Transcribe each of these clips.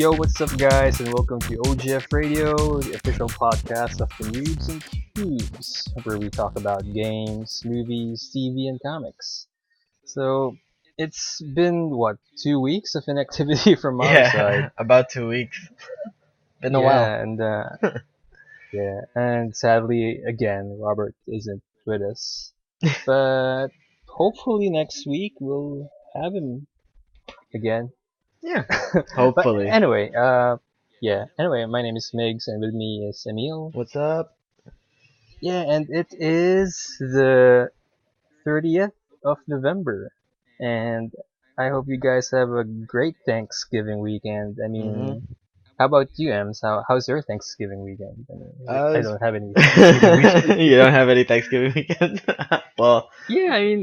Yo, what's up, guys, and welcome to OGF Radio, the official podcast of the Migs and Cubes, where we talk about games, movies, TV, and comics. So, it's been, what, 2 weeks of inactivity from our Yeah, side? about 2 weeks. Been a while. Yeah, and sadly, again, Robert isn't with us. But hopefully next week we'll have him again. Yeah, But hopefully. anyway, my name is Migs, and with me is Emil. What's up? Yeah, and it is the 30th of November, and I hope you guys have a great Thanksgiving weekend. I hmm mean, how about you, Ems? How's your Thanksgiving weekend? I mean, I Uh, don't have any Thanksgiving weekend. you don't have any Thanksgiving weekend? Well, Yeah, I mean,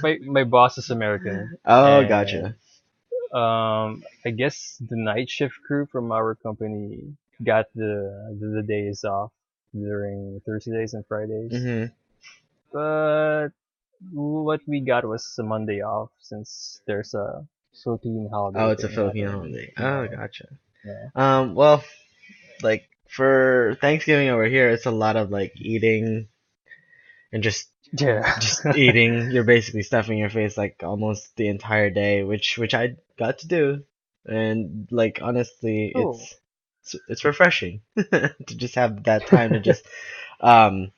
my boss is American, oh, and gotcha. I guess the night shift crew from our company got the days off during Thursdays and Fridays. hmm But what we got was a Monday off since there's a Philippine Oh, holiday it's a thing Filipino happening holiday. Oh, tomorrow. gotcha. Yeah. Well, like for Thanksgiving over here, it's a lot of like eating and just Yeah. eating. You're basically stuffing your face like almost the entire day, which I got to do, and like honestly, Cool. it's refreshing to just have that time to just um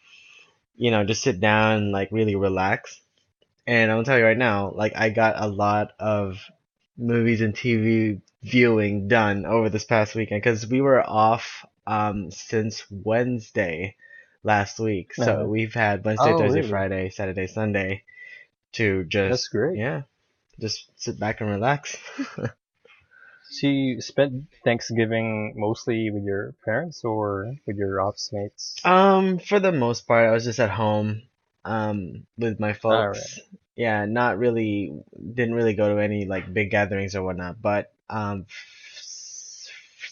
just sit down and like really relax. And I'm gonna tell you right now, like I got a lot of movies and TV viewing done over this past weekend because we were off since Wednesday last week. So Uh, we've had Wednesday, oh, Thursday, really? Friday, Saturday, Sunday to That's just great. yeah, just sit back and relax. So you spent Thanksgiving mostly with your parents or with your office mates? For the most part, I was just at home, with my All right. folks. Yeah, not really, didn't really go to any like big gatherings or whatnot. But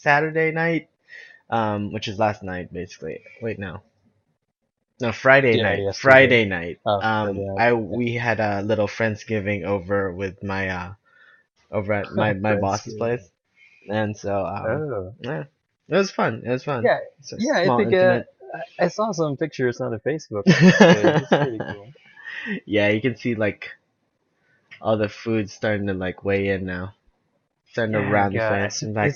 Saturday night, which is last night basically. Wait, no, no, Friday Yeah, night. yesterday. Friday night. Oh, Friday night. I Yeah. we had a little friendsgiving over with my over at my boss's Friendsgiving. place, and so Oh. yeah, it was fun. It was fun. Yeah, So yeah. I small, think intimate. I saw some pictures on the Facebook. It's pretty cool. Yeah, you can see like all the food starting to like weigh in now, starting to Yeah, round the guys, face. I'm like,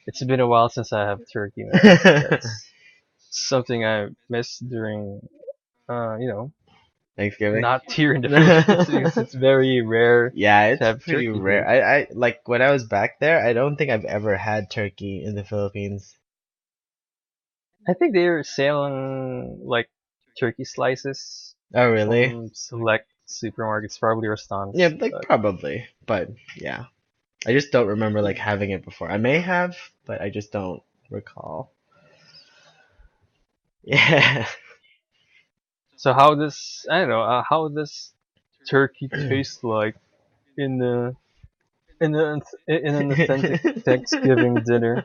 it's been a while since I have turkey, man. That's something I missed during you know, Thanksgiving. not here in the Philippines because it's very rare Yeah, to it's have pretty turkey rare. here. I like when I was back there, I don't think I've ever had turkey in the Philippines. I think they're selling like turkey slices Oh, really? from select supermarkets, probably Yeah, restaurants, like but probably, but yeah, I just don't remember like having it before. I may have, but I just don't recall. Yeah. so how does I don't know how does turkey taste like in the in an authentic Thanksgiving dinner?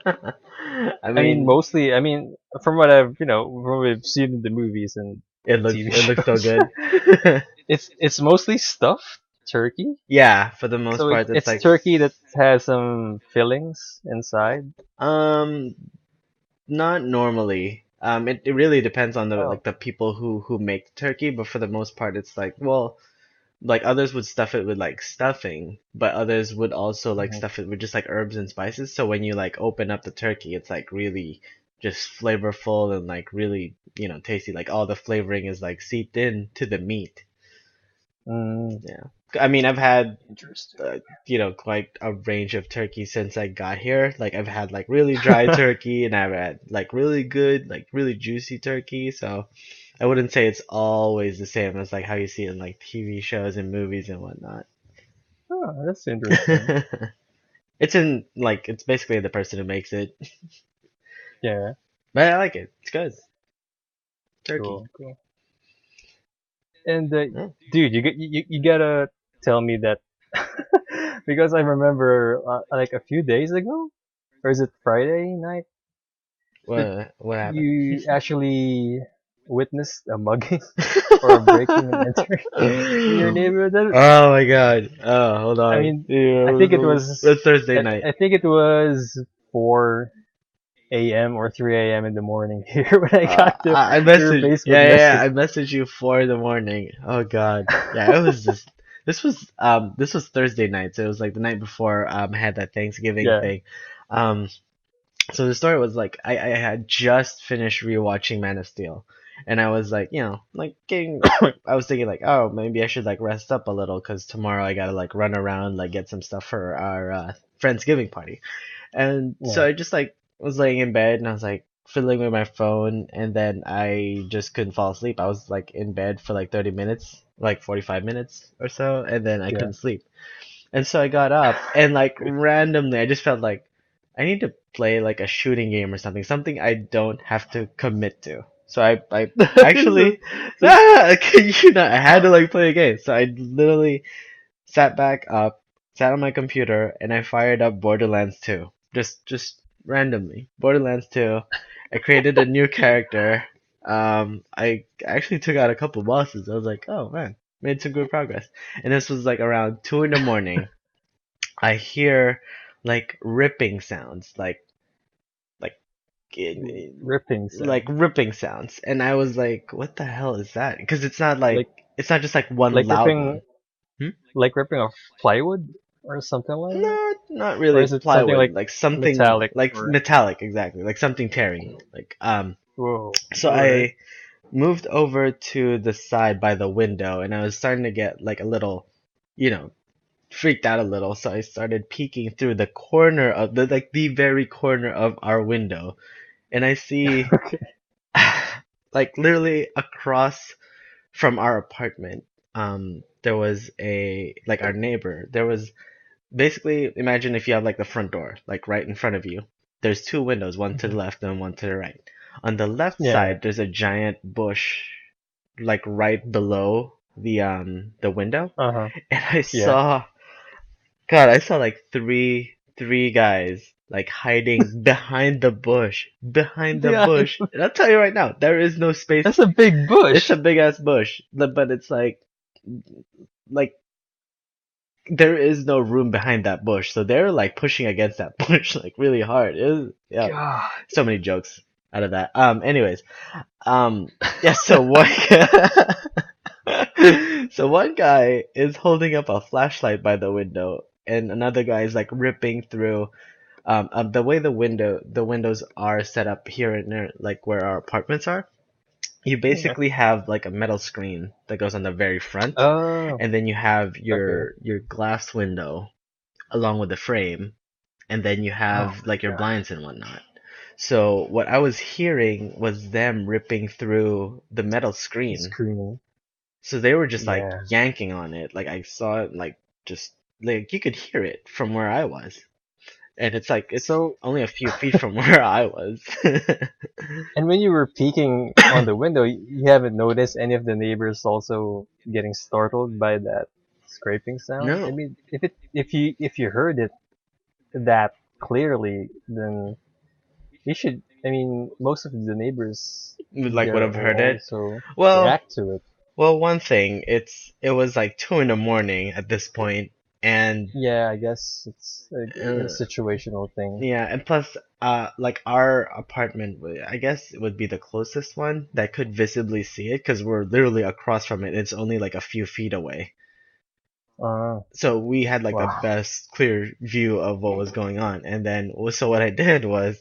I I mean, mean, mostly. I mean, from what I've from what I've seen in the movies and TV it looks so shows, good. it's mostly stuffed turkey. Yeah, for the most So part, it's it's like turkey that has some fillings inside. um not normally. It really depends on the Oh, like the people who make the turkey, but for the most part, it's like well, like others would stuff it with like stuffing, but others would also like mhm. stuff it with just like herbs and spices. So when you like open up the turkey, it's like really just flavorful and like really, tasty. Like all the flavoring is like seeped in to the meat. Mm, Yeah. I mean, I've had interesting. quite a range of turkey since I got here. Like I've had like really dry turkey and I've had like really good, like really juicy turkey. So I wouldn't say it's always the same as like how you see it in like TV shows and movies and whatnot. Oh, that's interesting. It's basically the person who makes it. Yeah, But I like it. It's good. Turkey. cool, cool. And Yeah. dude, you gotta tell me that because I remember like a few days ago, or is it Friday night, that What happened? you actually witnessed a mugging or a breaking and entering in your neighborhood? Oh my God. Oh, hold I on. mean, Yeah, I think it was it's Thursday night. I think it was 4 a.m. or 3 a.m. in the morning here when I got to I your messaged, Facebook yeah, message. I messaged you 4 in the morning. Oh God, yeah, it was just this was Thursday night, so it was like the night before I had that Thanksgiving Yeah. thing. Um, so the story was like I had just finished rewatching Man of Steel, and I was like, like getting like I was thinking like, oh, maybe I should like rest up a little because tomorrow I gotta like run around like get some stuff for our Friendsgiving party. And so Yeah. I just like was laying in bed and I was like fiddling with my phone and then I just couldn't fall asleep. I was like in bed for like 30 minutes, like 45 minutes or so, and then I Yeah. couldn't sleep. And so I got up and like randomly I just felt like I need to play like a shooting game or something I don't have to commit to. So I so, actually so, I had to like play a game. So I literally sat back up, sat on my computer, and I fired up Borderlands 2. Just randomly. Borderlands 2. I created a new character. I actually took out a couple bosses. I was like, oh man, made some good progress. And this was like around 2 in the morning. I hear like ripping sounds, like eh, ripping like sound. ripping sounds, and I was like, what the hell is that? Because Like it's not just like one like loud ripping one. Hmm? like ripping off plywood or something like that? Not Or really is it something plywood, like like something metallic like or metallic, exactly, like something tearing. whoa. So Alright. I moved over to the side by the window, and I was starting to get like a little, you know, freaked out a little. So I started peeking through the corner of the very corner of our window, and I see Okay. like literally across from our apartment, there was our neighbor. There was basically imagine if you have like the front door like right in front of you. There's two windows, one to the Mhm. left and one to the right. On the left Yeah. side there's a giant bush like right below the window, Uh-huh. and I Yeah. saw, God, I saw like three guys like hiding behind the Yeah. bush. And I'll tell you right now, there is no space. That's a big It's a bush. big ass bush, but it's like there is no room behind that bush, so they're like pushing against that bush like really hard. Yeah, God. so many jokes out of that. Anyways, um, yeah. So one so one guy is holding up a flashlight by the window, and another guy is like ripping through. The way the windows are set up here and there, like where our apartments are, you Yeah. basically have like a metal screen that goes on the very front, Oh, and then you have okay. your glass window along with the frame, and then you Oh have like my your god. blinds and whatnot. So what I was hearing was them ripping through the metal screen. Screaming. So they were just like Yeah. yanking on it. Like I saw it like just like you could hear it from where I was. And it's So, only a few feet from where I was. and when you were peeking on the window, you haven't noticed any of the neighbors also getting startled by that scraping sound? I No, mean, if you heard it that clearly, then you should. I mean, most of the neighbors like would there have will heard it. also Well, react to it. well, one thing, it was like 2 in the morning at this point, and Yeah, I guess it's a uh, situational thing. yeah, and plus, like our apartment, I guess it would be the closest one that could visibly see it because we're literally across from it. It's only like a few feet away. Oh, So we had like the wow. best clear view of what was going on. And then, so what I did was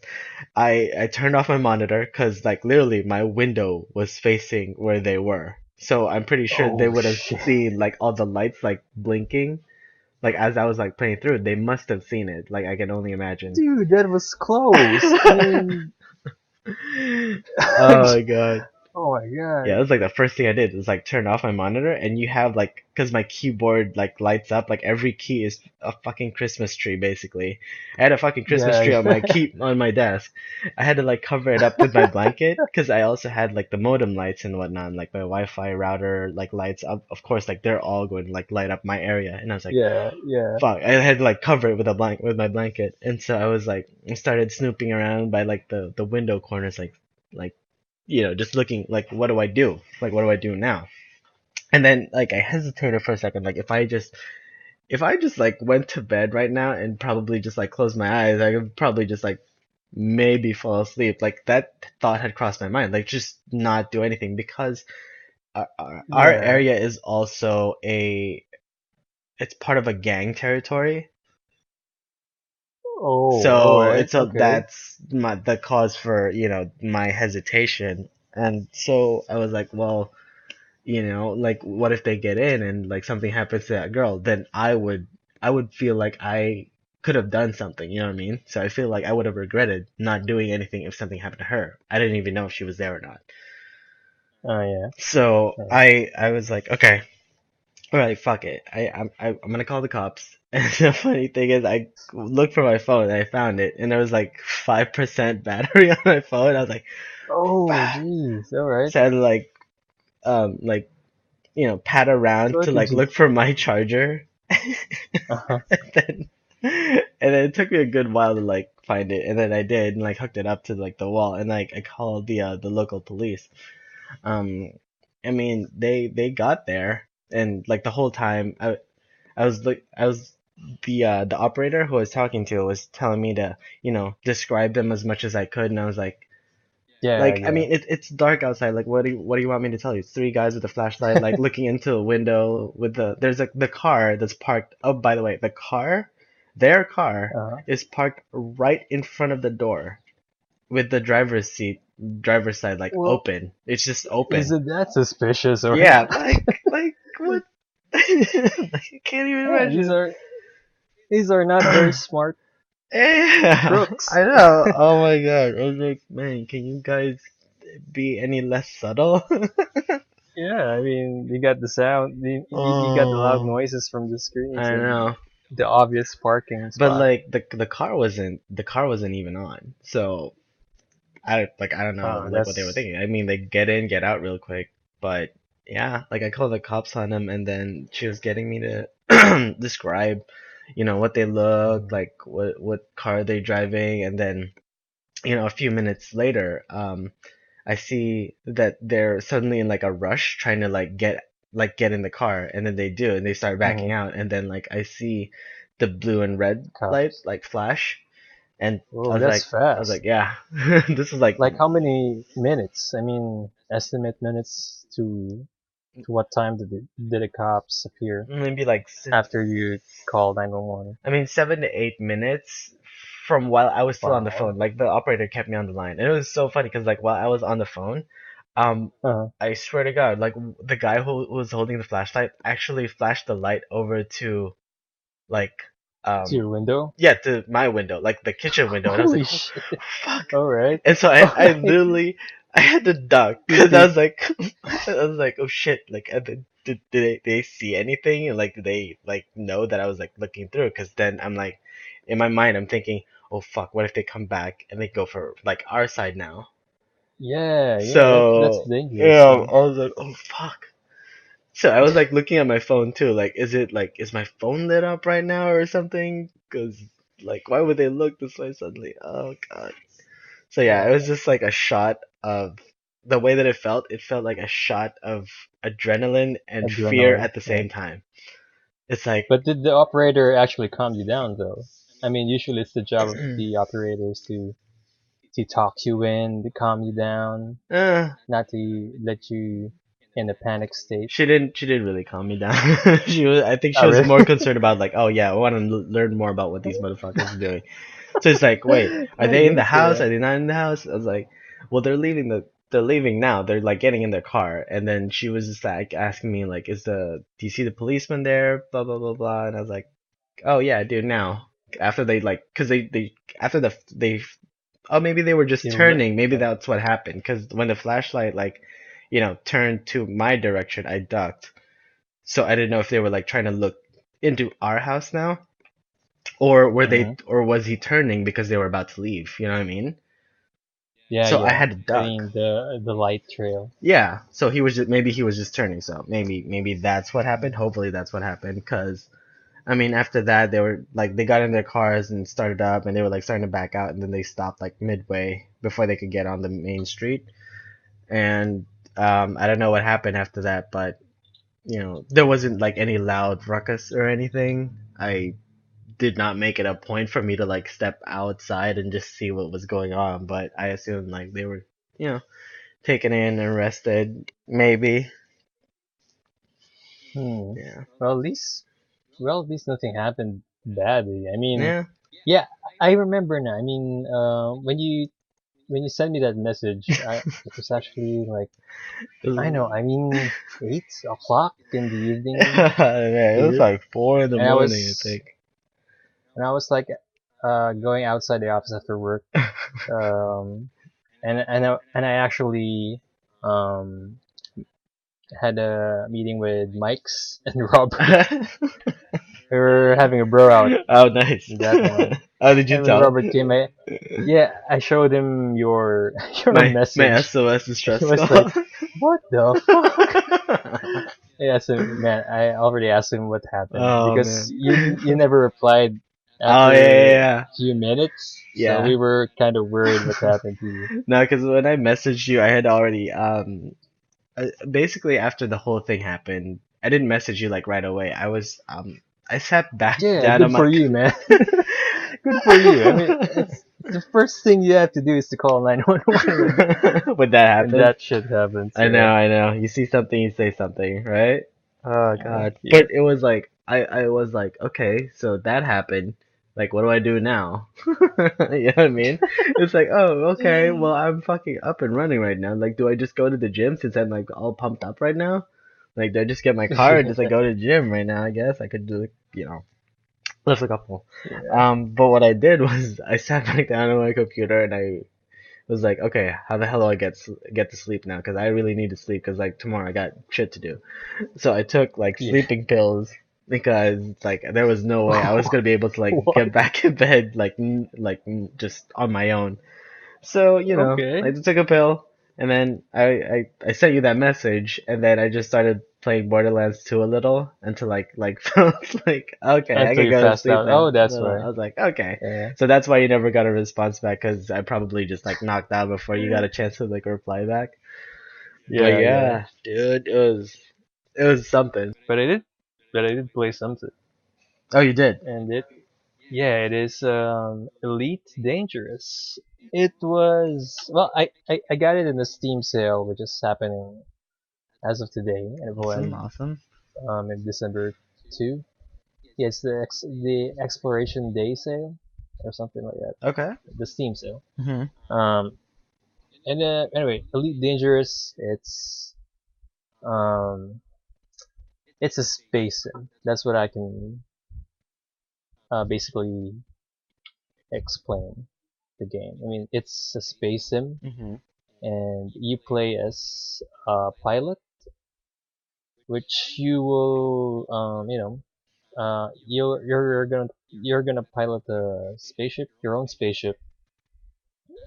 I turned off my monitor because like literally my window was facing where they were. So I'm pretty sure they Oh would have shit. seen like all the lights like blinking. Like as I was like playing through, they must have seen it. Like I can only imagine. Dude, that was close. I mean, Oh my God. oh my Yeah, god. that was like the first thing I did was like turn off my monitor, and you have like, because my keyboard like lights up, like every key is a fucking Christmas tree basically. I had a fucking Christmas Yeah, tree on my key on my desk. I had to like cover it up with my blanket because I also had like the modem lights and whatnot, like my Wi-Fi router like lights up. Of course, like they're all going to like light up my area, and I was like, yeah, yeah. fuck. I had to like cover it with with my blanket, and so I was like, I started snooping around by like the window corners, like just looking like, what do I do? Like, what do I do now? And then like I hesitated for a second. Like if I just like went to bed right now and probably just like closed my eyes, I could probably just like maybe fall asleep. Like that thought had crossed my mind. Like just not do anything because our Yeah. area is also it's part of a gang territory. Oh, all So right. it's a Okay. that's the cause for, my hesitation. And so I was like, well, like what if they get in and like something happens to that girl? Then I would feel like I could have done something, you know what I mean? So I feel like I would have regretted not doing anything if something happened to her. I didn't even know if she was there or not. Oh yeah. So Yeah. I was like, okay, all right, fuck it. I'm gonna call the cops. And the funny thing is, I looked for my phone and I found it, and there was like 5% battery on my phone. I was like, Oh, fuck. jeez. All right. So I had to like pat So around what to did like you? look for my charger. Uh-huh. And then it took me a good while to like find it, and then I did and like hooked it up to like the wall, and like I called the local police. Um, I mean they got there, and like the whole time I was the operator who I was talking to was telling me to describe them as much as I could, and I was Yeah, like, I yeah. mean, it's dark outside. Like, what do you want me to tell you? It's three guys with a flashlight, like looking into a window with there's the car that's parked. Oh, by the way, their car Uh-huh. is parked right in front of the door with the driver's side like Well, open. It's just open. isn't that suspicious, all right? Yeah, like what? Like, I can't even Yeah, imagine. these are not very smart Yeah, crooks. I know. Oh my God. I was like, man, can you guys be any less subtle? Yeah, I mean, you got the sound, you got the loud Oh, noises from the screens I and know. the obvious parking But spot. like the car wasn't even on. So I don't know Oh, like what they were that's thinking. I mean, they get in, get out real quick. But yeah, like I called the cops on them, and then she was getting me to describe, what they look mhm. like, what car they're driving, and then a few minutes later, I see that they're suddenly in like a rush trying to like get in the car, and then they do, and they start backing Mhm. out, and then like I see the blue and red light Cops. like flash, and I Oh, was that's like I was like, fast. yeah, this is like Like how many minutes? I mean, estimate minutes to what time did the cops appear maybe like after you called 911? I mean 7 to 8 minutes from while I was still on the Wow. phone. Like the operator kept me on the line, and it was so funny because like while I was on the phone, um, Uh-huh. I swear to God, like the guy who was holding the flashlight actually flashed the light over to like To your window? yeah, to my window, like the kitchen window, and I was Holy like, oh shit. fuck. All right. And so I, All I right. literally I had to duck You because I see? was like I was like, oh shit, like did they see anything, and like did they like know that I was like looking through? Because then I'm like in my mind I'm thinking, oh fuck, what if they come back and they go for like our side now? Yeah, yeah, that's So dangerous, yeah, man. I was like, oh fuck. So I was like looking at my phone too, like is my phone lit up right now or something? Because like why would they look this way suddenly? Oh god. So yeah, it was Yeah, just like a shot of the way that it felt. It felt like a shot of adrenaline and fear adrenaline. at the Yeah. same time. It's like, But did the operator actually calm you down though? I mean, usually it's the job of the operators to talk you in, to calm you down, uh, not to let you in a panic state. she didn't really calm me down. I think she Oh, was really? more concerned about like, oh yeah, I want to learn more about what these motherfuckers are doing. So it's like, wait, are I they in the guess, house? yeah. Are they not in the house? I was like, well, they're leaving now. They're like getting in their car, and then she was just like asking me like, do you see the policeman there? Blah blah blah blah, and I was like, oh yeah, I do now. After they like, cause they after they oh maybe they were just You, turning. Maybe yeah. that's what happened. Cause when the flashlight like, turned to my direction, I ducked. So I didn't know if they were like trying to look into our house now, Hmm. or was he turning because they were about to leave? You know what I mean? Yeah, So I yeah. had to duck. Getting the light trail. Yeah. So maybe he was just turning. So maybe that's what happened. Hopefully that's what happened. Cause I mean after that they were like they got in their cars and started up, and they were like starting to back out, and then they stopped like midway before they could get on the main street. and I don't know what happened after that, but there wasn't like any loud ruckus or anything. I did not make it a point for me to like step outside and just see what was going on, but I assumed like they were, you know, taken in and arrested, maybe. Hmm. Yeah. Well, at least nothing happened badly. I mean, Yeah. yeah, I remember now. I mean, when you sent me that message, it was actually like, It I was, know. I mean, 8 o'clock in the evening man, it was here, like 4 in the and I morning, I was think. and I was like, going outside the office after work. Um, and I actually um had a meeting with Mike's and Robert. We were having a bro out Oh, nice. in that one. Oh, did you And when tell? Robert came, I showed him your your My message. SOS He distress was call. like, "What the fuck?" Yeah, so man, I already asked him what happened Oh because man. you never replied Oh, after a yeah. few minutes, so Yeah. we were kind of worried what happened to you. No, because when I messaged you, I had already basically after the whole thing happened, I didn't message you like right away. I sat back Yeah, down on good my for you, man. Good for you. I mean, it's the first thing you have to do is to call 911 when that when happened. that shit happens. I know, Yeah. I know. You see something, you say something, right? Oh God. Yeah. But it was like I was like, okay, so that happened. Like, what do I do now? You know what I mean? It's like, oh, okay, well, I'm fucking up and running right now. Like, do I just go to the gym since I'm like all pumped up right now? Like, do I just get my car and just like go to the gym right now? I guess I could do, lift a couple. Yeah. But what I did was I sat back down on my computer and I was like, okay, how the hell do I get to sleep now? Because I really need to sleep because like tomorrow I got shit to do. So I took like Yeah. sleeping pills because like there was no way I was gonna be able to like What? get back in bed just on my own. So I Okay. took a pill and then I sent you that message and then I just started playing Borderlands 2 a little until like I was like okay I Until can you go to passed sleep out. now. Oh, that's So why. I was like okay. Yeah. So that's why you never got a response back because I probably just like knocked out before you got a chance to like reply back. But Yeah, yeah. yeah, dude, it was something. But I did play something, Oh, you did? and it is Elite Dangerous. It was well, I got it in the Steam sale, which is happening as of today, and it will Awesome, end awesome. in December 2. Yeah, it's the Exploration Day sale or something like that. Okay. The Steam sale. Mhm. Um, and anyway, Elite Dangerous. Um, it's a space sim. That's what I can basically explain the game. I mean, it's a space sim, Mhm. and you play as a pilot, which you will, you're gonna pilot a spaceship, your own spaceship,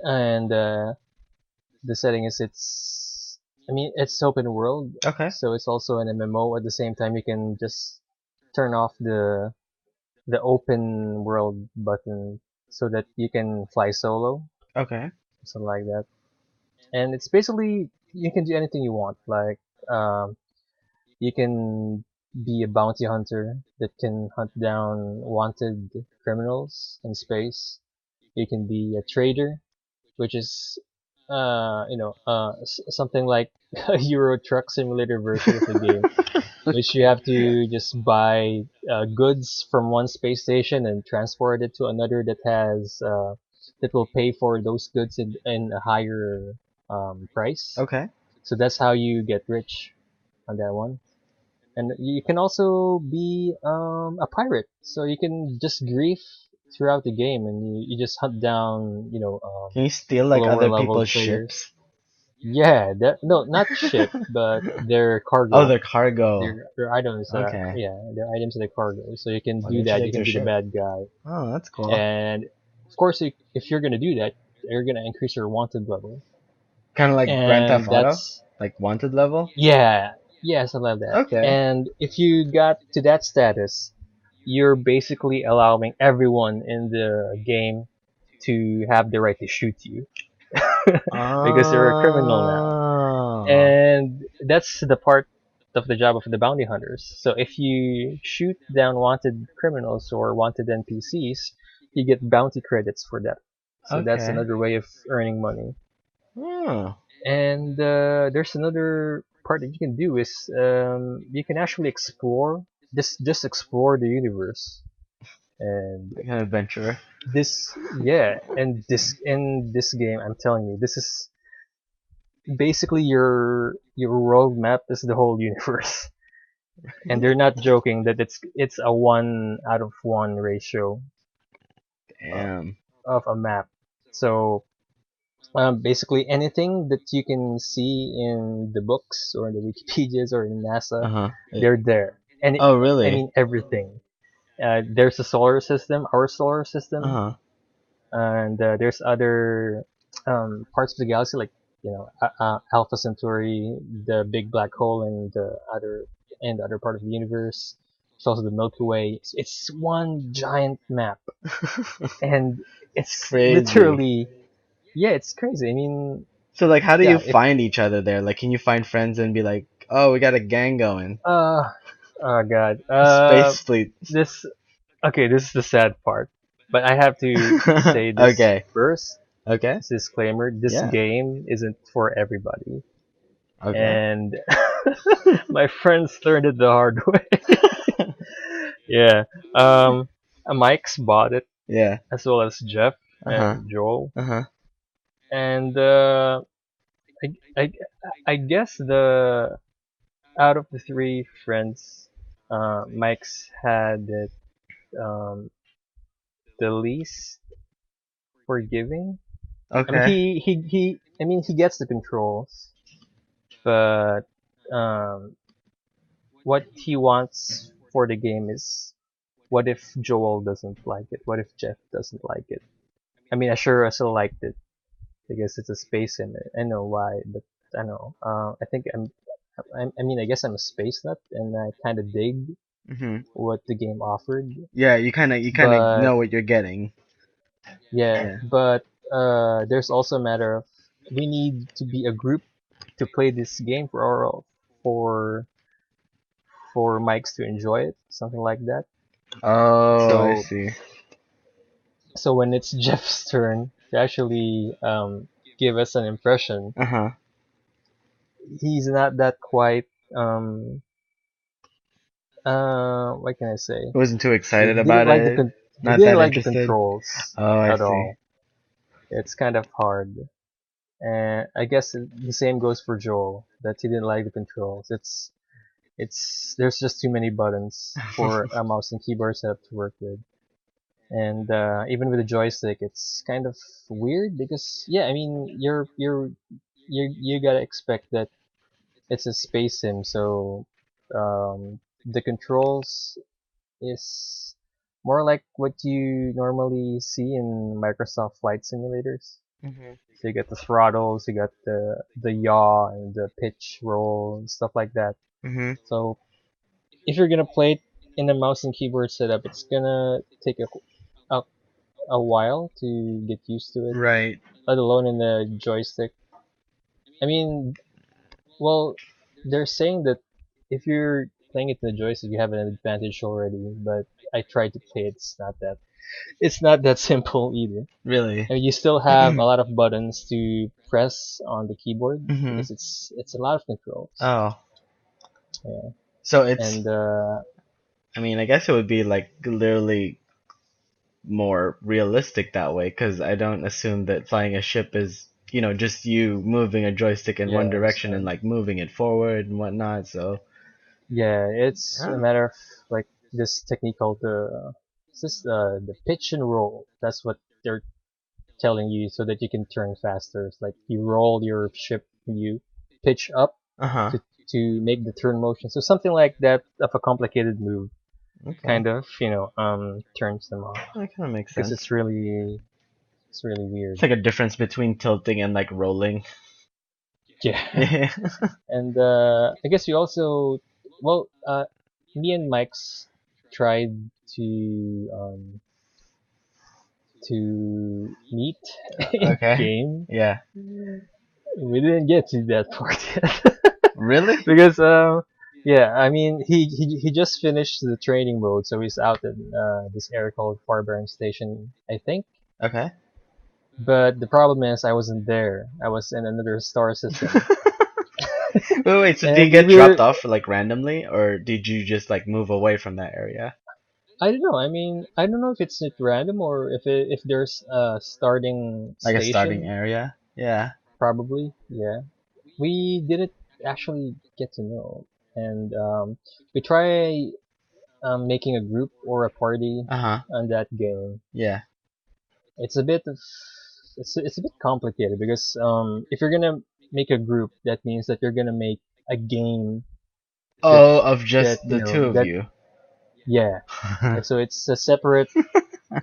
and the setting is I mean, it's open world, Okay. so it's also an MMO. At the same time, you can just turn off the open world button so that you can fly solo, Okay. something like that. And it's basically you can do anything you want. Like you can be a bounty hunter that can hunt down wanted criminals in space. You can be a trader, which is something like a Euro Truck Simulator version of the game, which you have to just buy goods from one space station and transport it to another that will pay for those goods in a higher price. Okay. So that's how you get rich on that one. And you can also be a pirate, so you can just grief throughout the game, and you just hunt down Can you steal like lower other level people's traders. ships? Yeah, no, not ship, but their Oh, cargo. the cargo. Their items, Okay. yeah, their items and their cargo. So you can Why do didn't you that. You take can their be the ship? bad guy, Oh, that's cool. and of course, if you're gonna do that, you're gonna increase your wanted level, Kind of like Grand Theft and Auto, that's like wanted level. yeah, something like that. Okay. And if you got to that status, you're basically allowing everyone in the game to have the right to shoot you because you're a criminal now. Oh, and that's the part of the job of the bounty hunters. So if you shoot down wanted criminals or wanted NPCs, you get bounty credits for that. So that's okay. another way of earning money. Oh, And there's another part that you can do is you can actually explore, just explore the universe. And like an adventurer. yeah, and this in this game, I'm telling you, this is basically your roadmap is the whole universe. And they're not joking that it's a 1 out of 1 ratio uh, Damn. of a map. So basically anything that you can see in the books or in the Wikipedias or in NASA, Uh-huh. they're there. And Oh, I really? mean everything. There's a solar system, our solar system, Uh-huh. and there's other parts of the galaxy like Alpha Centauri, the big black hole, and the other part of the universe. There's also the Milky Way. It's one giant map, and It's it's crazy. literally yeah, it's crazy. I mean, So, like, how do you yeah, if find each other there? Like, can you find friends and be like, oh, we got a gang going? uh oh god, A space fleet. this okay, this is the sad part, but I have to say this Okay. first. Okay. This disclaimer: this Yeah. game isn't for everybody, Okay. and my friends learned it the hard way. Yeah, Mike's bought it Yeah. as well as Jeff Uh-huh. and Joel, Uh-huh. and I, I, I guess the out of the three friends, Mike's had it the least forgiving. I mean, Okay. I mean, he gets the controls, but um, what he wants for the game is what if Joel doesn't like it? What if Jeff doesn't like it? I mean, I still liked it because it's a space sim. I know why, but I know. I think I mean, I guess I'm a space nut, and I kind of dig Mm-hmm. what the game offered. Yeah, you kind of But know what you're getting. yeah, Yeah. but there's also a matter of we need to be a group to play this game for for Mikes to enjoy it, something like that. Oh, I So see. so when it's Jeff's turn to actually give us an impression, Uh-huh. he's not that quite what can I say? Wasn't too He excited didn't about like it. he Not didn't that like the interested. controls Oh, I at see. all. It's kind of hard. And I guess the same goes for Joel, that he didn't like the controls. It's there's just too many buttons for a mouse and keyboard setup to work with. And even with the joystick, it's kind of weird because yeah, I mean you gotta expect that it's a space sim, so the controls is more like what you normally see in Microsoft flight simulators. Mhm. So you got the throttles, you got the yaw and the pitch roll and stuff like that. Mhm. So if you're gonna play it in a mouse and keyboard setup, it's gonna take a, a while to get used to it, Right. let alone in the joystick. I mean, well, they're saying that if you're playing it in the joystick, you have an advantage already. But I tried to play it; it's not that simple either. Really. I mean, you still have a lot of buttons to press on the keyboard Mhm. because it's a lot of controls. Oh. Yeah, So it's. and I mean, I guess it would be like literally more realistic that way, because I don't assume that flying a ship is, just you moving a joystick in one yes, direction and like moving it forward and whatnot. So. yeah, it's a Huh. matter of like this technique called the pitch and roll. That's what they're telling you so that you can turn faster. It's like you roll your ship, you pitch up Uh huh. to to make the turn motion. So something like that of a complicated move Okay. kind of turns them off That kind of makes because sense. it's really It's weird. like a difference between tilting and like rolling. Yeah, Yeah. and I guess we also well me and Mike's tried to um to meet in Okay. game. Yeah. we didn't get to that part yet. Really? Because yeah, I mean he just finished the training mode, so he's out in this area called Farbearing Station, I think. Okay. But the problem is I wasn't there. I was in another star system. Wait, so did you And get we dropped were, off like randomly, or did you just like move away from that area? I don't know. I mean, I don't know if it's at random or if there's a starting Like a starting station. area? Yeah. Probably, yeah. We didn't actually get to know, and we try making a group or a party Uh-huh. on that game. Yeah. It's a bit of it's a bit complicated because if you're gonna make a group, that means that you're gonna make a game that Oh, of just that the two of that you. yeah. So it's a separate.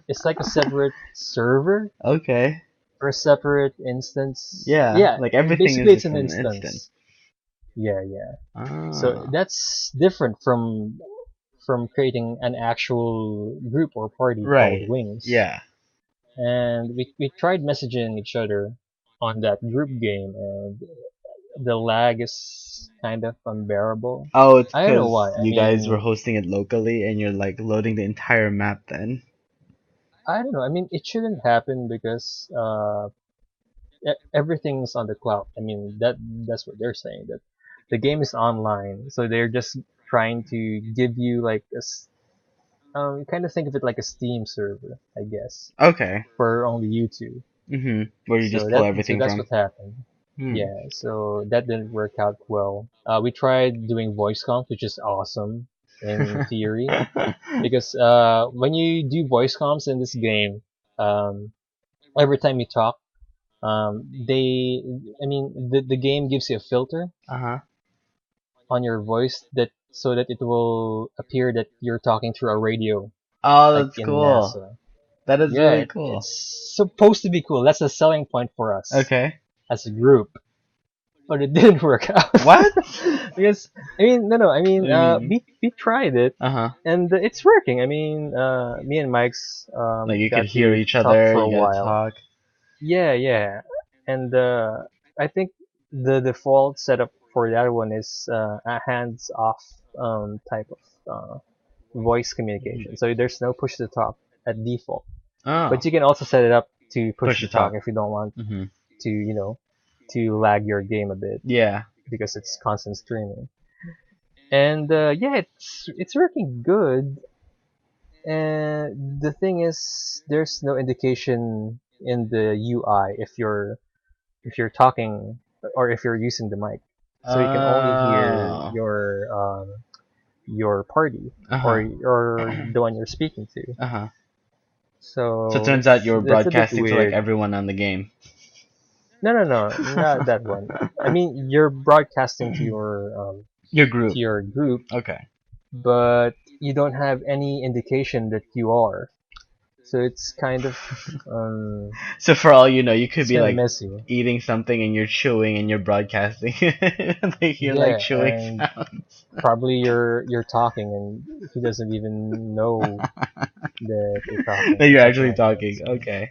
It's like a separate server Okay. or a separate instance. Yeah, Yeah, like everything is basically it's just an an instant. instance. Yeah, yeah. So Ah. that's different from creating an actual group or party called Right. Wings. Yeah. And we tried messaging each other on that group game, and the lag is kind of unbearable. Oh, it's I don't know because why. I you guys were mean, hosting it locally and you're like loading the entire map then. I don't know. I mean, it shouldn't happen because everything's on the cloud. I mean, that's what they're saying, that the game is online, so they're just trying to give you like kind of think of it like a Steam server, I guess, Okay. for only you two. Where you just pull So everything that's from. what happened. Hmm. Yeah, so that didn't work out well. We tried doing voice comms, which is awesome in theory, because when you do voice comms in this game, um, every time you talk, I mean, the game gives you a filter Uh-huh. on your voice that so that it will appear that you're talking through a radio, Oh, like that's in cool. NASA. That is Yeah, really cool. it's supposed to be cool. That's a selling point for us Okay. as a group, but it didn't work out. What? Because I mean, no, no, I What mean, do you mean? we tried it Uh-huh. and it's working. I mean, me and Mike's Like you could got hear to each talk other, for a you gotta while. talk. Yeah, yeah. And I think the default setup for that one is a hands-off type of voice communication. So there's no push to talk at default. Oh. But you can also set it up to push Push to to talk talk. if you don't want Mm-hmm. to, to lag your game a bit Yeah. because it's constant streaming. And yeah, it's working good. And the thing is, there's no indication in the UI if you're talking or if you're using the mic. So you can only hear Oh. your party Uh-huh. or the one you're speaking to. Uh-huh. So it So turns out you were that's a bit broadcasting to like weird. everyone on the game. No, no, no, not that one. I mean, you're broadcasting Your to group. your group, Okay. but you don't have any indication that you are. So it's kind of So for all you know, you could it's be kind of like messy. eating something and you're chewing and you're broadcasting. Like you're like Yeah, chewing and sounds. probably you're talking and he doesn't even know that you're talking That or you're something actually like that. talking. So Okay.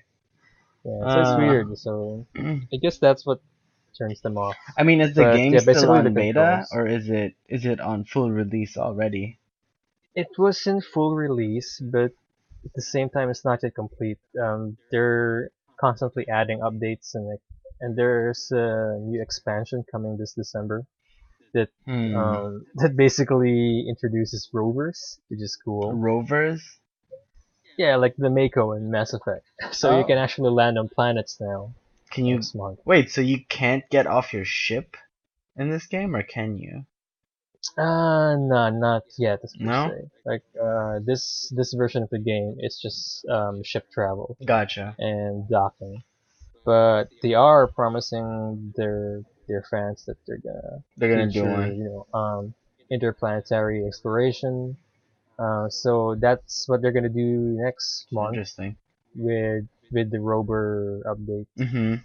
yeah, so it's Uh, weird. So I guess that's what turns them off. I mean, is the But game yeah, still basically the on beta controls. or is it on full release already? It was in full release, but at the same time, it's not yet complete. They're constantly adding updates and there's a new expansion coming this December that Hmm. that basically introduces rovers, which is cool. Rovers? Yeah, like the Mako in Mass Effect. So you can Oh, actually land on planets now can you next month. wait? So you can't get off your ship in this game, or can you? No, not yet, as per No? se. Like, this version of the game, it's just ship travel Gotcha. and docking. But they are promising their fans that they're gonna They're gonna do feature, one. interplanetary exploration. So that's what they're gonna do next month Interesting. with the rover update. Mm-hmm.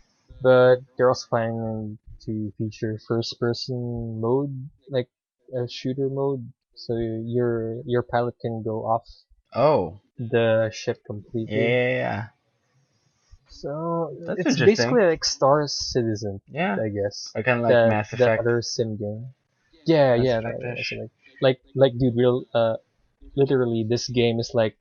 But they're also planning to feature first person mode, like a shooter mode, so your pilot can go off Oh. the ship Yeah, completely. yeah, yeah. So That's it's interesting. basically like Star Citizen, Yeah. I guess. Or kind of like That Mass that Effect. other sim game. Yeah, Mass yeah, that's Effect-ish. like dude, real literally this game is like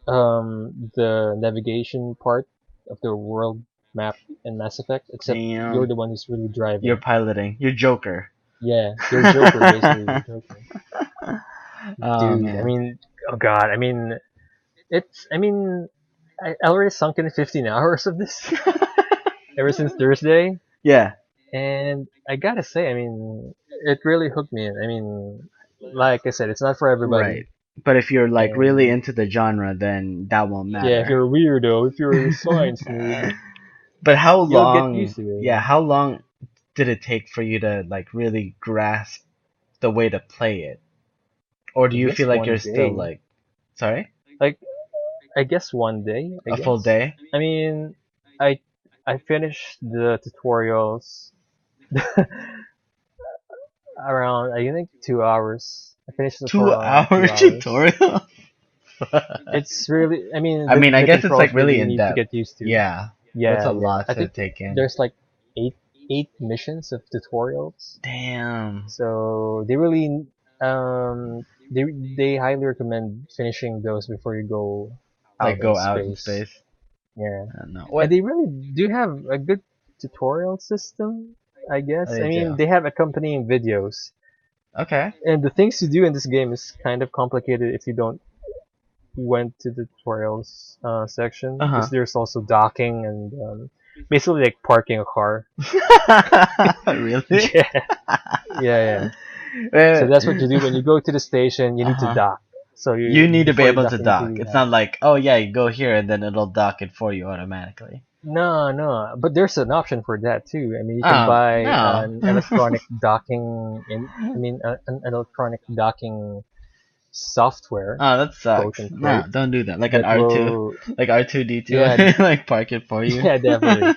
the navigation part of the world map in Mass Effect, except you're Damn. the one who's really You're driving. piloting. You're Joker. Yeah, you're Joker basically. You're Joker, Oh dude. I man. mean, oh god. I mean, it's. I mean, I already sunk in 15 hours of this ever since Thursday, Yeah. and I gotta say, I mean, it really hooked me in. I mean, like I said, it's not for everybody, Right. But if you're like really and into the genre, then that won't yeah, if matter. you're a weirdo, if you're a science nerd, But how you'll get used long, to it. yeah, how long did it take for you to like really grasp the way to play it? Or do I you guess feel like you're one still day, like, sorry, like I guess one day, I a full guess. day? I mean, I I finished the tutorials around I think 2 hours. I finished the Two tutorial around hour 2 hours. tutorial? It's really, I mean, I the mean, I the guess it's like controls really really you in need to depth. get used to. Yeah, that's Yeah, a yeah. lot I to think take in. there's like eight missions of tutorials. Damn. So they really they highly recommend finishing those before you go Like out in go out in space. space. Yeah. I don't know. And What? they really do have a good tutorial system, I Oh, guess. I they mean, do. they have accompanying videos. Okay. And the things to do in this game is kind of complicated if you don't went to the tutorials section, because Uh there's also docking and basically like parking a car. huh. Really? Yeah, yeah, yeah. So that's what you do when you go to the station. You Uh need to huh. dock. So You you need to be before you able dock, to you need dock. to It's have. not like, oh yeah, you go here and then it'll dock it for you automatically. No, no, but there's an option for that too. I mean, you can Oh buy no. an electronic docking in. I mean, an electronic docking software, Oh, that quote sucks. No, unquote, don't do that. Like an that R2, will. like R2D2, Yeah, like park it for you. yeah, definitely.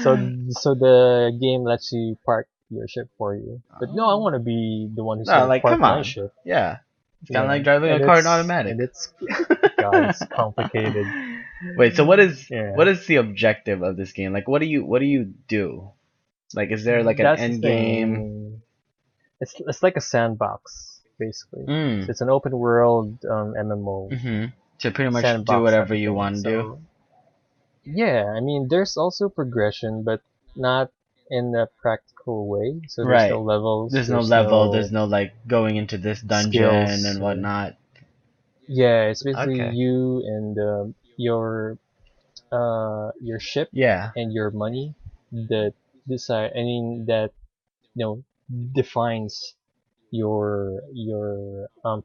So so the game lets you park your ship for you. But no, I Oh. want to be the one who's No, gonna like park come my on. ship. Yeah. It's kind of Yeah, like driving a and car in automatic. it's God, it's complicated. Wait, so what Yeah, is the objective of this game? Like what do you do? Like is there like an that's the end game? thing. It's like a sandbox basically. Mm. So it's an open world MMO Mhm. To pretty much do sandbox type whatever of you thing. want to do. So yeah, I mean, there's also progression, but not in a practical way. So there's no Right. levels, There's no there's level, there's no no like going into this dungeon skills. and whatnot. Yeah, it's basically Okay. you and your ship Yeah. and your money that decide. I mean that you know defines your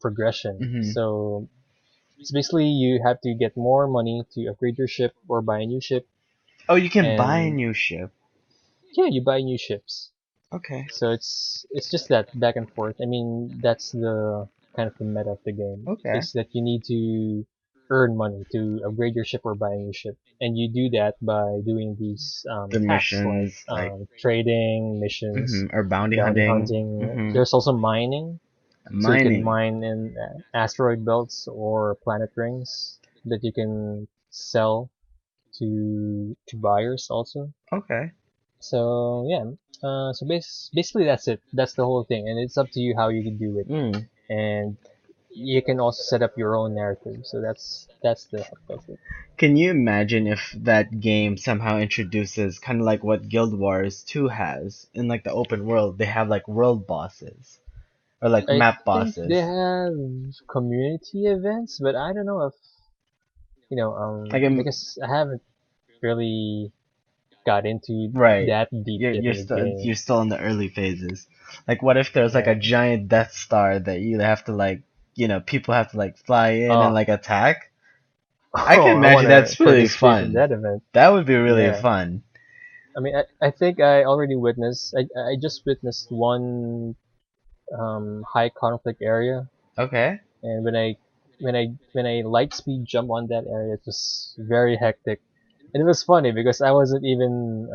progression. Mhm. So it's basically you have to get more money to upgrade your ship or buy a new ship, Oh, you can buy a and new ship. yeah, you buy new ships. Okay. So it's just that back and forth. I mean, that's the kind of the meta of the game. Okay. Is that you need to earn money to upgrade your ship or buy a new ship, and you do that by doing these The tasks like missions, like trading, missions, or bounty bounty hunting. hunting. There's also mining, so you can Mining. mine in asteroid belts or planet rings that you can sell to buyers also. Okay. So yeah, so basically that's it. That's the whole thing, and it's up to you how you can do it. Mm. And you can also set up your own narrative. So that's the hub of it. Can you imagine if that game somehow introduces kind of like what Guild Wars 2 has in like the open world? They have like world bosses or like I map think they bosses. have community events, but I don't know if Like I'm because I haven't really got into right. that deep yet in the You're game. still in the early phases. Like what if there's like a Yeah. giant Death Star that you have to like people have to like fly in and Oh, like attack? I can oh, I want imagine to that's really participate in fun. that event. That would be really Yeah. fun. I mean, I think I already witnessed. I just witnessed one high conflict area, Okay. and when I light speed jump on that area, it was very hectic, and it was funny because I wasn't even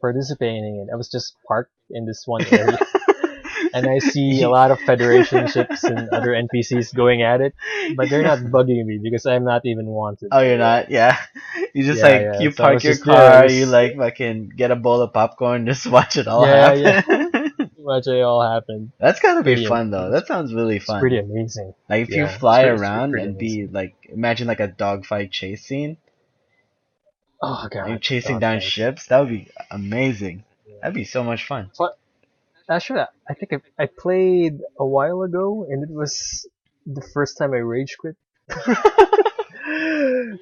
participating in it. I was just parked in this one area, and I see a lot of Federation ships and other NPCs going at it, but they're not bugging me because I'm not even wanted Oh, by you're the. not? Yeah. You just Yeah, like yeah. you So I park was your just there. car, you like fucking get a bowl of popcorn, just watch it all Yeah, yeah. happen. Watch it all happen. That's gotta be Pretty. fun though. That sounds really It's pretty fun. amazing. Like if you Yeah, fly it's around pretty and be amazing. like, imagine like a dogfight chase scene, Oh like you're god, chasing down dogfights. ships. That would be amazing. Yeah. That'd be so much fun. But actually, I think I played a while ago, and it was the first time I rage quit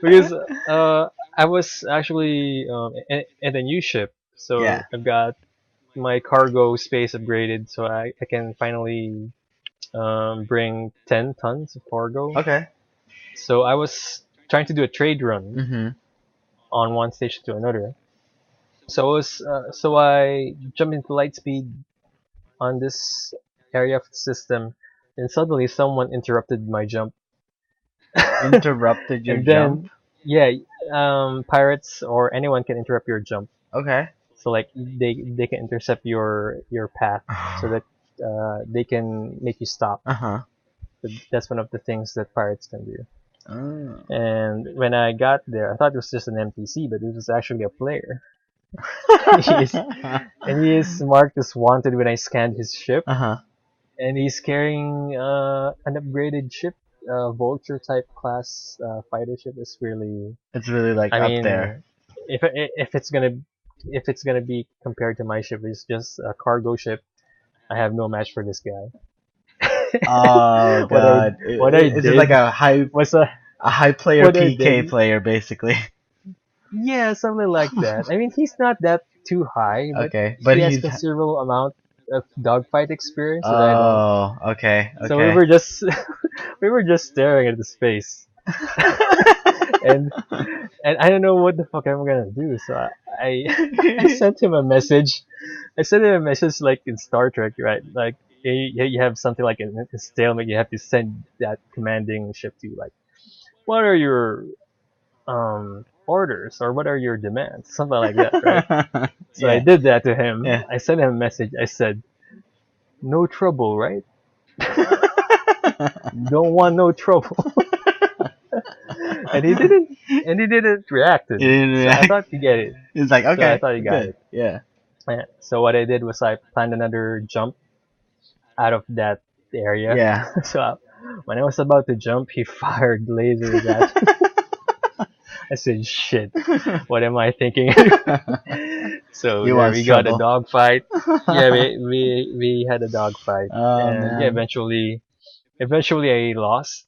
because I was actually in a new ship, so Yeah. I've got my cargo space upgraded, so I can finally bring 10 tons of cargo. Okay. So I was trying to do a trade run Mhm. on one station to another. So I jumped into lightspeed on this area of the system, and suddenly someone interrupted my jump. Interrupted your And jump. then, yeah, pirates or anyone can interrupt your jump. Okay. So like they can intercept your path so that they can make you stop. Uh-huh. So that's one of the things that pirates can do. Oh. And when I got there, I thought it was just an NPC, but it was actually a player. He is, and he is marked as wanted when I scanned his ship, Uh-huh. and he's carrying an upgraded ship, Vulture type class fighter ship. Is really, It's really like I up there. mean, if it's gonna be compared to my ship, it's just a cargo ship. I have no match for this guy. Oh what I god. what I Is it like did a was high player what I PK did. player basically? Yeah, something like that. I mean, he's not that too high, but Okay. But he has he's considerable amount of dogfight experience that I don't. oh, okay. So we Okay. were just we were just staring at his face, and and I don't know what the fuck I'm gonna do. So I sent him a message. I sent him a message like in Star Trek, right? Like you have something like a stalemate. You have to send that commanding ship to like, what are your orders or what are your demands, something like that, right? So I Yeah. did that to him. Yeah. I sent him a message. I said, "No trouble, right? Don't want no trouble." and he didn't. And he didn't reacted. You didn't So I react. thought he get it. It's like, So I okay, thought he got good. it. Yeah. Yeah. So what I did was I planned another jump out of that area. Yeah. So when I was about to jump, he fired lasers at me. I said, "Shit, what am I thinking?" So He there wants we got a trouble. dogfight. Yeah, we had a dogfight, Oh and yeah, man. eventually I lost.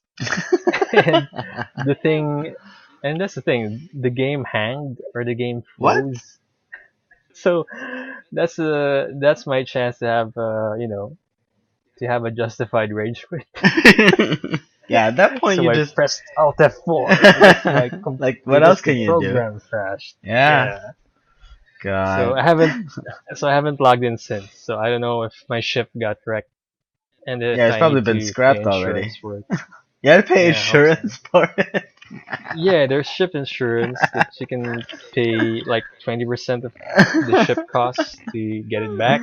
And the thing, and that's the thing, the game hanged or the game What? froze. So that's my chance to have to have a justified rage quit. Yeah, at that point So you I just pressed Alt F4 because like what else because the can you do? program crashed. Yeah. Yeah. So God. I haven't logged in since. So I don't know if my ship got wrecked and Yeah, if it's I probably need been to pay scrapped already. insurance for it. You had to pay Yeah, I hope so. insurance for it. Yeah, there's ship insurance that you can pay like 20% of the ship costs to get it back,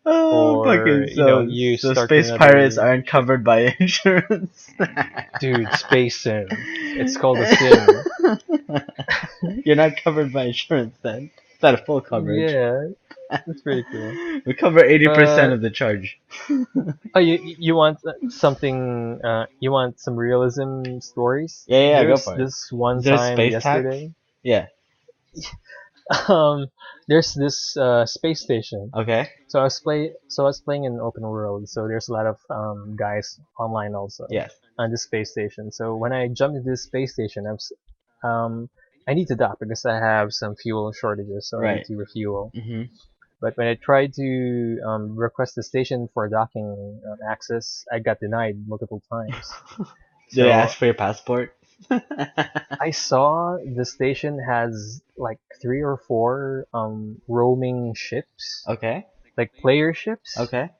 Oh, or fucking so you so start space pirates another. aren't covered by insurance. Dude, space sim. It's called a sim. You're not covered by insurance then. It's not a full coverage. Yeah, that's pretty cool. We cover 80% But of the charge. oh, you want something? You want some realism stories? Yeah, yeah, go There's for it. this one Is there time space tax? yesterday. Yeah. Um, there's this space station. Okay. So I was playing in open world. So there's a lot of guys online also Yes. on the space station. So when I jumped into this space station, um I need to dock because I have some fuel shortages. So I need Right. to refuel. Mhm. But when I tried to request the station for docking access, I got denied multiple times. Did they So ask for your passport? I saw the station has like three or four roaming ships, Okay. like player ships. Okay.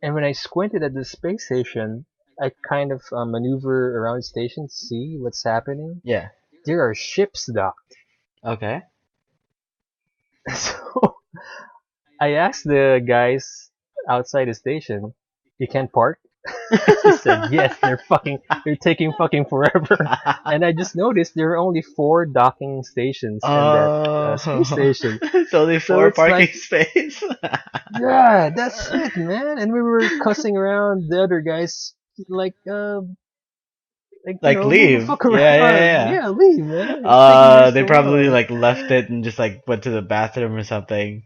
And when I squinted at the space station, I kind of maneuver around the station to see what's happening. Yeah. There are ships docked. Okay. So I asked the guys outside the station, you can't park. She said, yes, they're taking fucking forever. And I just noticed there are only 4 docking stations in that space Oh, station. it's only So four it's parking like, space. yeah, that's it, man. And we were cussing around the other guys, like, Like move the leave. fuck Yeah, yeah, around. yeah. Yeah, leave, man. It's taking you They so probably long. like left it and just like went to the bathroom or something.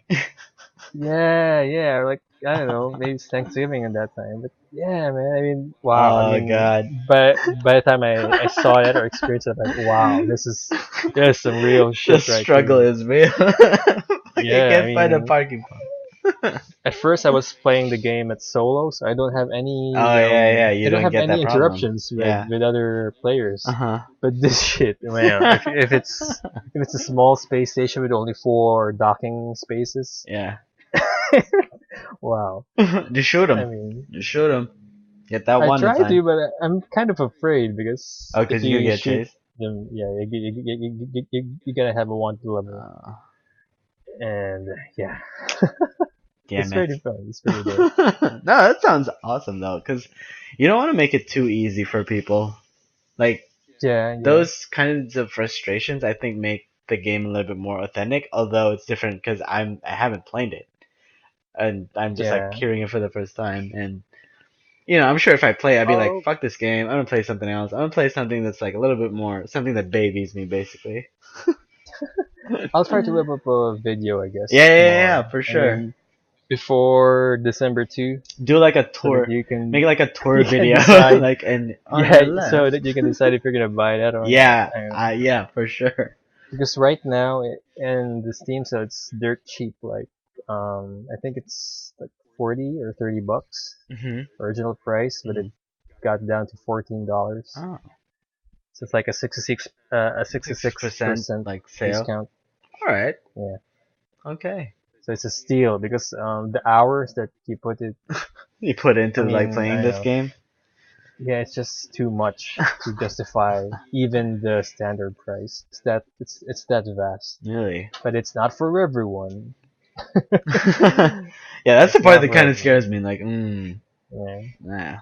Yeah, yeah, like I don't know, maybe it's Thanksgiving at that time, but yeah, man. I mean, wow. I Oh mean, God. by the time I saw that or experienced it, I'm like, wow, this is some real The shit right struggle here. is real. Like I Yeah, I can't find a mean, parking spot. at first I was playing the game at solo, so Oh yeah, yeah. I You don't don't have get that any problem. interruptions with Yeah. other Uh players. huh. But this shit, man, if it's a small space station with only 4 docking spaces, Yeah. wow. Just shoot I him. mean, Just shoot him. Get that I one in try time. to, but I'm kind of afraid because Oh, if because you could you get shoot chased. them, yeah, you're gonna have a wanted level, Uh, and yeah, it's damn it. pretty fun. It's pretty dope. No, that sounds awesome though, because you don't want to make it too easy for people. Like Yeah, yeah, those kinds of frustrations, I think, make the game a little bit more authentic. Although it's different because I haven't played it, and I'm just like yeah. hearing it for the first time. And I'm sure if I play, I'd be like, Oh, fuck this game. I'm gonna play something else. I'm gonna play something that's like a little bit more something that babies me, basically. I'll try to whip up a video, I Yeah, guess, yeah, yeah, tomorrow. yeah, for I sure. mean, before December 2, Do like a so that tour. Make like a tour you can video, decide. like and on Yeah, the so left. that you can decide if you're gonna buy that or not. Yeah, yeah, for sure. Because right now in the Steam sale it's dirt cheap. Like I think it's like 40 or 30 bucks Mhm. original price, but it Mhm. got down to $14. Oh, So it's like a sixty six six percent percent like sale. discount. All right. Yeah, Okay. so it's a steal because the hours that you put it. You put I into like mean, I playing don't this know. game. Yeah, it's just too much to justify even the standard price. It's that vast, Really? but it's not for everyone. Yeah, that's the It's part not that for kind of everyone. scares me. Like, Yeah. nah.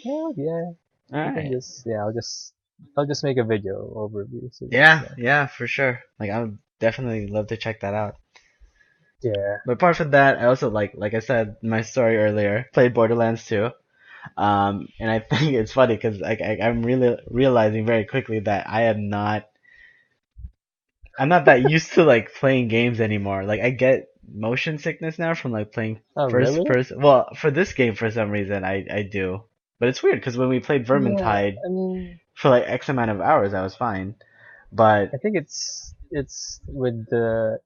Well, yeah. All You can right. just yeah. I'll just make a video overview. So Yeah, yeah. yeah, for sure. Like, I would definitely love to check that out. Yeah. But apart from that, I also like I said in my story earlier, played Borderlands 2. And I think it's funny because I'm really realizing very quickly that I'm not that used to like playing games anymore. Like I get motion sickness now from like playing Oh first really? person. Well, for this game for some reason I do. But it's weird because when we played Yeah. Vermintide I mean, for like X amount of hours, I was fine. But I think it's with the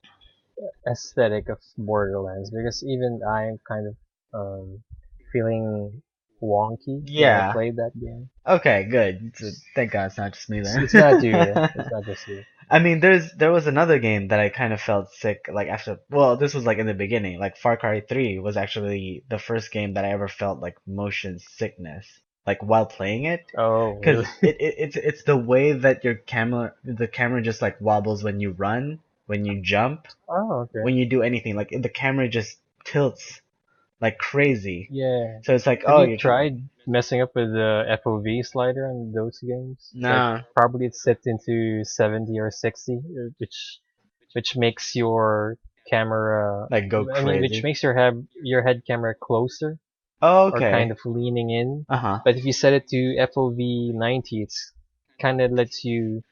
aesthetic of Borderlands because even I'm kind of feeling wonky when I yeah, played that game. okay, good. So, thank God it's not just me then. It's not you. Yeah. It's not just you. I mean, there was another game that I kind of felt sick like after. Well, this was like in the beginning. Like Far Cry 3 was actually the first game that I ever felt like motion sickness, like while playing it, Oh because really? it's the way that the camera just like wobbles when you run, when you jump, Oh okay. when you do anything. Like the camera just tilts like crazy. Yeah. So it's like, Have oh, you you're trying. tried messing up with the FOV slider on those games? Like Nah, probably it's set into 70 or 60, which makes your camera like go I mean which crazy. makes your head camera closer Oh, or kind okay. of leaning in. Uh-huh. But if you set it to FOV 90, it's kind of lets you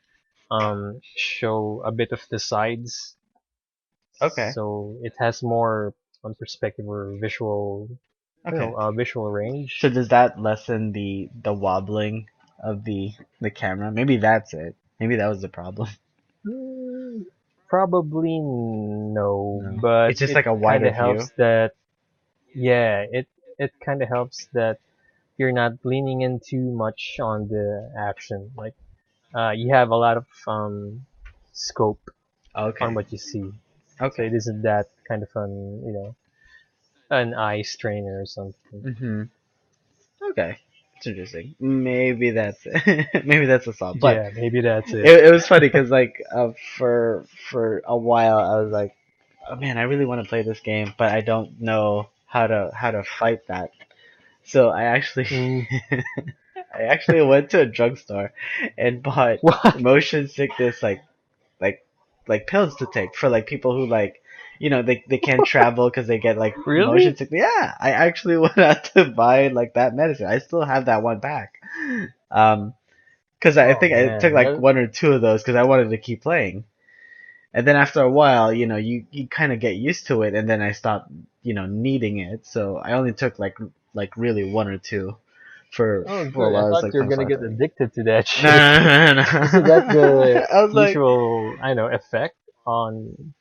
show a bit of the sides. Okay. So it has more on perspective or visual, Okay. visual So range. does that lessen the wobbling of the camera? Maybe that's it. Maybe that was the problem. Hmm, probably no, No. but It's just it like a kind wider of view. helps that yeah, it kind of helps that you're not leaning in too much on the action. Like you have a lot of scope on Okay. what you see, so Okay. it isn't that kind of an eye strainer or something. Mhm. Okay. It's interesting. Maybe that's it. Maybe that's a solve. But Yeah, maybe that's it. it was funny because like for a while I was like, oh man, I really want to play this game, but I don't know how to fight that. So I actually Mm. I actually went to a drugstore and bought What? motion sickness like like pills to take for like people who like they can't travel because they get like motion Really? sickness. Yeah, I actually went out to buy like that medicine. I still have that one pack. Um, because I Oh think I took man, like that. one or two of those because I wanted to keep playing. And then after a while, you kind of get used to it, and then I stopped, needing it. So I only took like really one or two Oh, for good. I while I was thought like you were playing gonna Far get Cry. addicted to that No, shit. no, no, no, Isn't that no. the I was like, usual, I know, effect on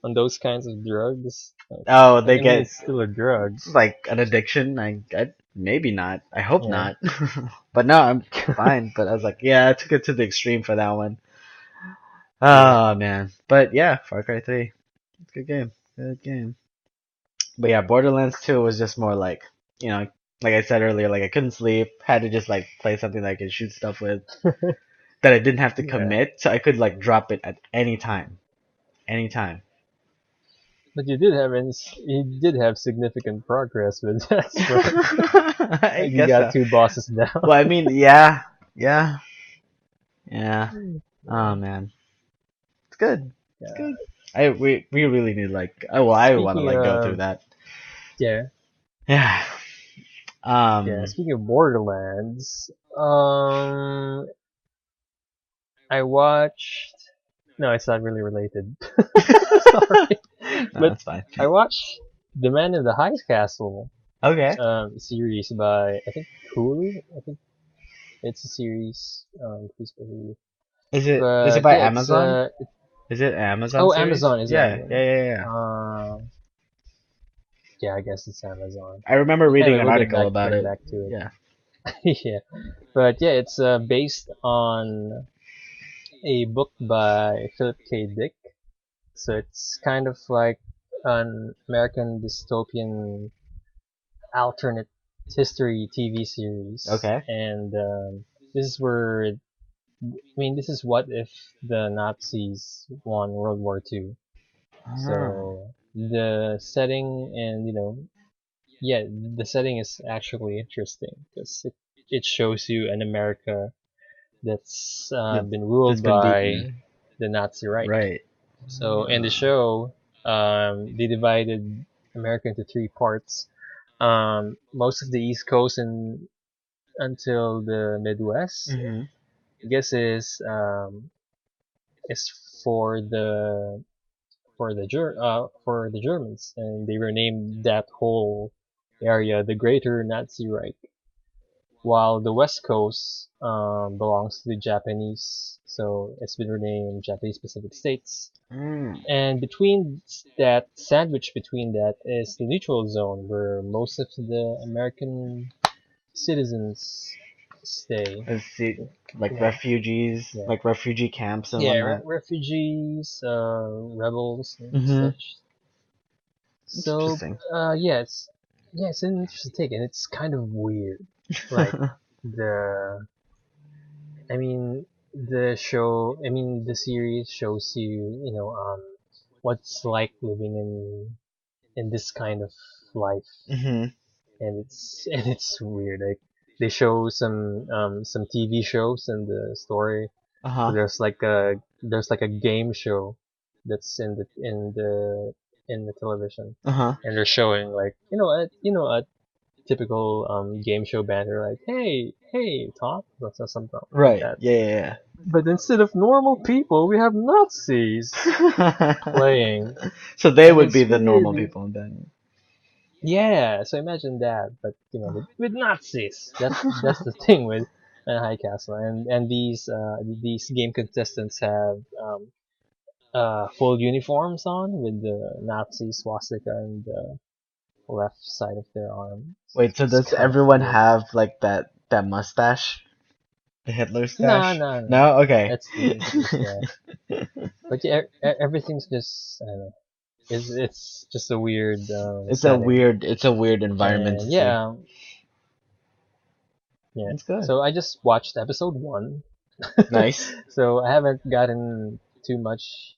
those kinds of drugs? Like, oh, they I mean, get it's still a drug. it's like an addiction. I maybe not. I hope Yeah. not. But no, I'm fine. But I was like, yeah, I took it to the extreme for that one. Yeah. Oh man. But yeah, Far Cry 3. It's a good game. Good game. But yeah, Borderlands 2 was just more like, you know, like I said earlier, like I couldn't sleep, had to just like play something that I could shoot stuff with that I didn't have to Yeah. commit, so I could like drop it at any time. Anytime. But you did have significant progress with that, right? I Like you guess got so. two bosses down. Well, I mean, yeah, yeah, yeah. Oh man, it's good. It's Yeah. good. We really need like well I want to Speaking like go through of that. yeah, Yeah. yeah. Um. Speaking of Borderlands, um, I watched. No, it's not really related. Sorry, No, but that's fine. I watched The Man in the High Castle Okay. series by I think Hulu. I think it's a series produced by Hulu. Is it But by yeah, Amazon? Is it Amazon oh, series? Amazon is that Yeah, one? yeah, yeah, yeah. Yeah, I guess it's Amazon. I remember reading Anyway, an we'll article about get it. back to Yeah. it. Yeah, but yeah, it's based on a book by Philip K. Dick. So it's kind of like an American dystopian alternate history TV series, Okay. and this is where this is what if the Nazis won World War II. Ah. So the setting and yeah, the setting is actually interesting because it shows you an America that's That been that's ruled been beaten. by the Nazi Reich. Right. So in the Ah. show, they divided America into three parts. Most of the East Coast and until the Midwest, Mhm. I guess is for for the Germans, and they renamed that whole area the Greater Nazi Reich. While the West Coast belongs to the Japanese, so it's been renamed Japanese Pacific States. Mm. And between that, sandwich between that, is the neutral zone where most of the American citizens stay. Let's see, You like know, refugees, yeah, like refugee camps and yeah, whatnot. refugees, rebels, and Mhm. such. It's So, interesting. yeah, it's an interesting take, and it's kind of weird. Like the, I mean, the series shows you, what's like living in this kind of life, Mhm. and it's and it's weird. Like they show some TV shows in the story. Uh So huh. there's like a game show that's in the television, Uh huh. and they're showing like a typical game show banter like hey Tom, or something like Right. that. Yeah. But instead of normal people, we have Nazis Yeah. playing, So they and would be it's the normal weird. people in bed. Yeah, so imagine that, but with Nazis. That's the thing with High Castle, and these game contestants have full uniforms on with the Nazi swastika on the left side of their arm. Wait, so It's does kind of everyone weird. have like that mustache? The Hitler No, stash? no, no. No? Okay. That's ridiculous. Yeah, but yeah, everything's just I don't know. It's just a weird setting, It's a weird environment to and see. yeah. It's good. So I just watched episode 1, Nice. so I haven't gotten too much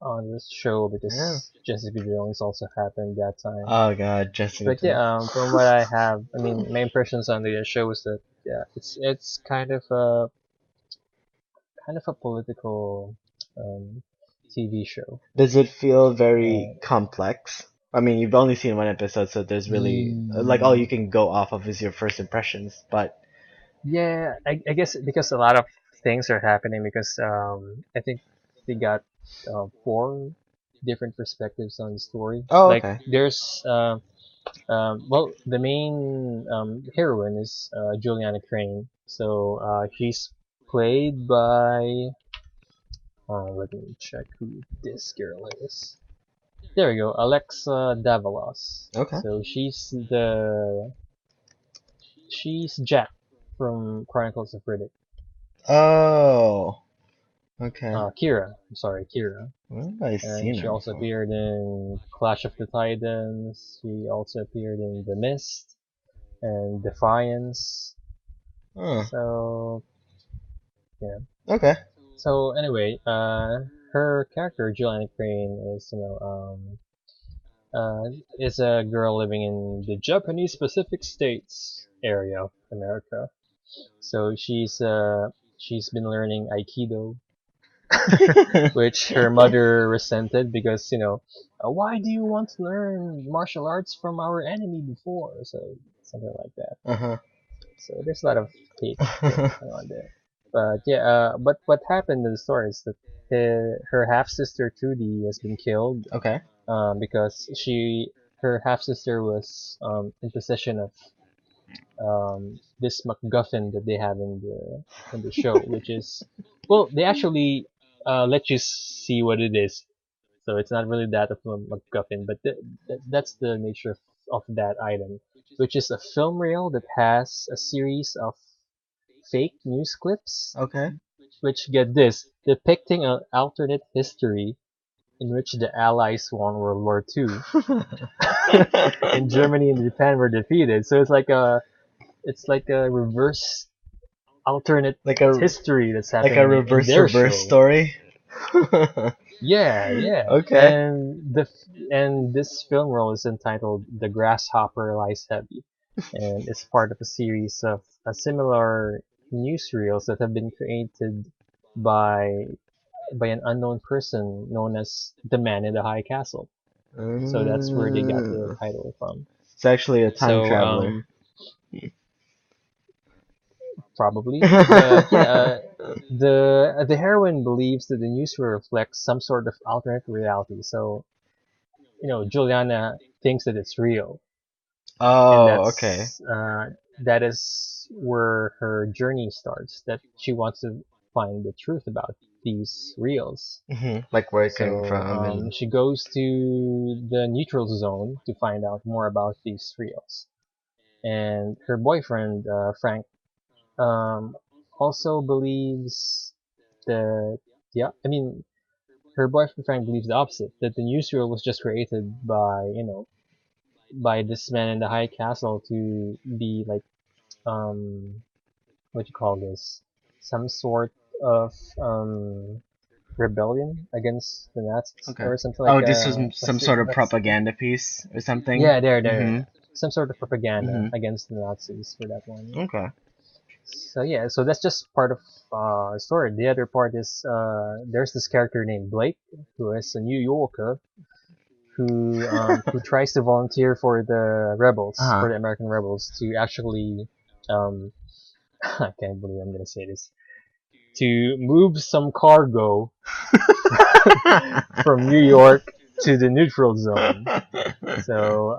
on this show Yeah. because Jessica Jones also happened that time. Oh god, Jessica But yeah, Jones. from what I have, I mean, my impressions on the show is that yeah, it's kind of a political um, TV show. Does it feel very And complex? I mean, you've only seen one episode, so there's really like all you mm, can go off of is your first impressions. But yeah, I guess because a lot of things are happening because I think they got four different perspectives on the story. oh, Like okay. there's well, the main heroine is Juliana Crane. So she's played by let me check who this girl is. There we go, Alexa Davalos. Okay. So she's Jack from Chronicles of Riddick. Oh, okay. Kira, I'm sorry, Kira. Well, I've And seen she her also before. appeared in Clash of the Titans. She also appeared in The Mist and Defiance. Oh, So yeah. okay. So anyway, her character Juliana Crane is is a girl living in the Japanese Pacific States area of America. So she's been learning Aikido, which her mother resented because why do you want to learn martial arts from our enemy before? So something like that. Uh-huh. So there's a lot of hate going on there. But yeah, but what happened in the story is that her half sister Trudy has been killed Okay. because her half sister was in possession of this MacGuffin that they have in the show, which is well, they actually let you see what it is. So it's not really that of a MacGuffin, but that's the nature of that item, which is a film reel that has a series of fake news clips, Okay. which get this depicting an alternate history in which the Allies won World War II, and Germany and Japan were defeated. So it's like a reverse alternate like a history that's like a happening in their reverse show. story. Yeah, yeah. Okay. And this film role is entitled "The Grasshopper Lies Heavy," and it's part of a series of a similar newsreels that have been created by an unknown person known as the Man in the High Castle. So that's where they got the Mm. title from. It's actually a time So traveler. probably, but yeah, the heroine believes that the news will reflect some sort of alternate reality. So Juliana thinks that it's real, and Oh, okay. that is where her journey starts. That she wants to find the truth about these reels. Like where it came So from and she goes to the neutral zone to find out more about these reels. And her boyfriend Frank um, also believes that yeah, I mean her boyfriend Frank believes the opposite, that the newsreel was just created by by this man in the high castle to be like what you call this, some sort of rebellion against the Nazis okay. or something Oh, like this was some sort of that's propaganda piece or something. yeah, there Mhm. some sort of propaganda Mhm. against the Nazis for that one. Okay. So yeah, so that's just part of the story. The other part is there's this character named Blake who is a New Yorker who tries to volunteer for the rebels, Uh-huh. for the American rebels, to actually um I can't believe I'm gonna say this, to move some cargo from New York to the neutral zone. So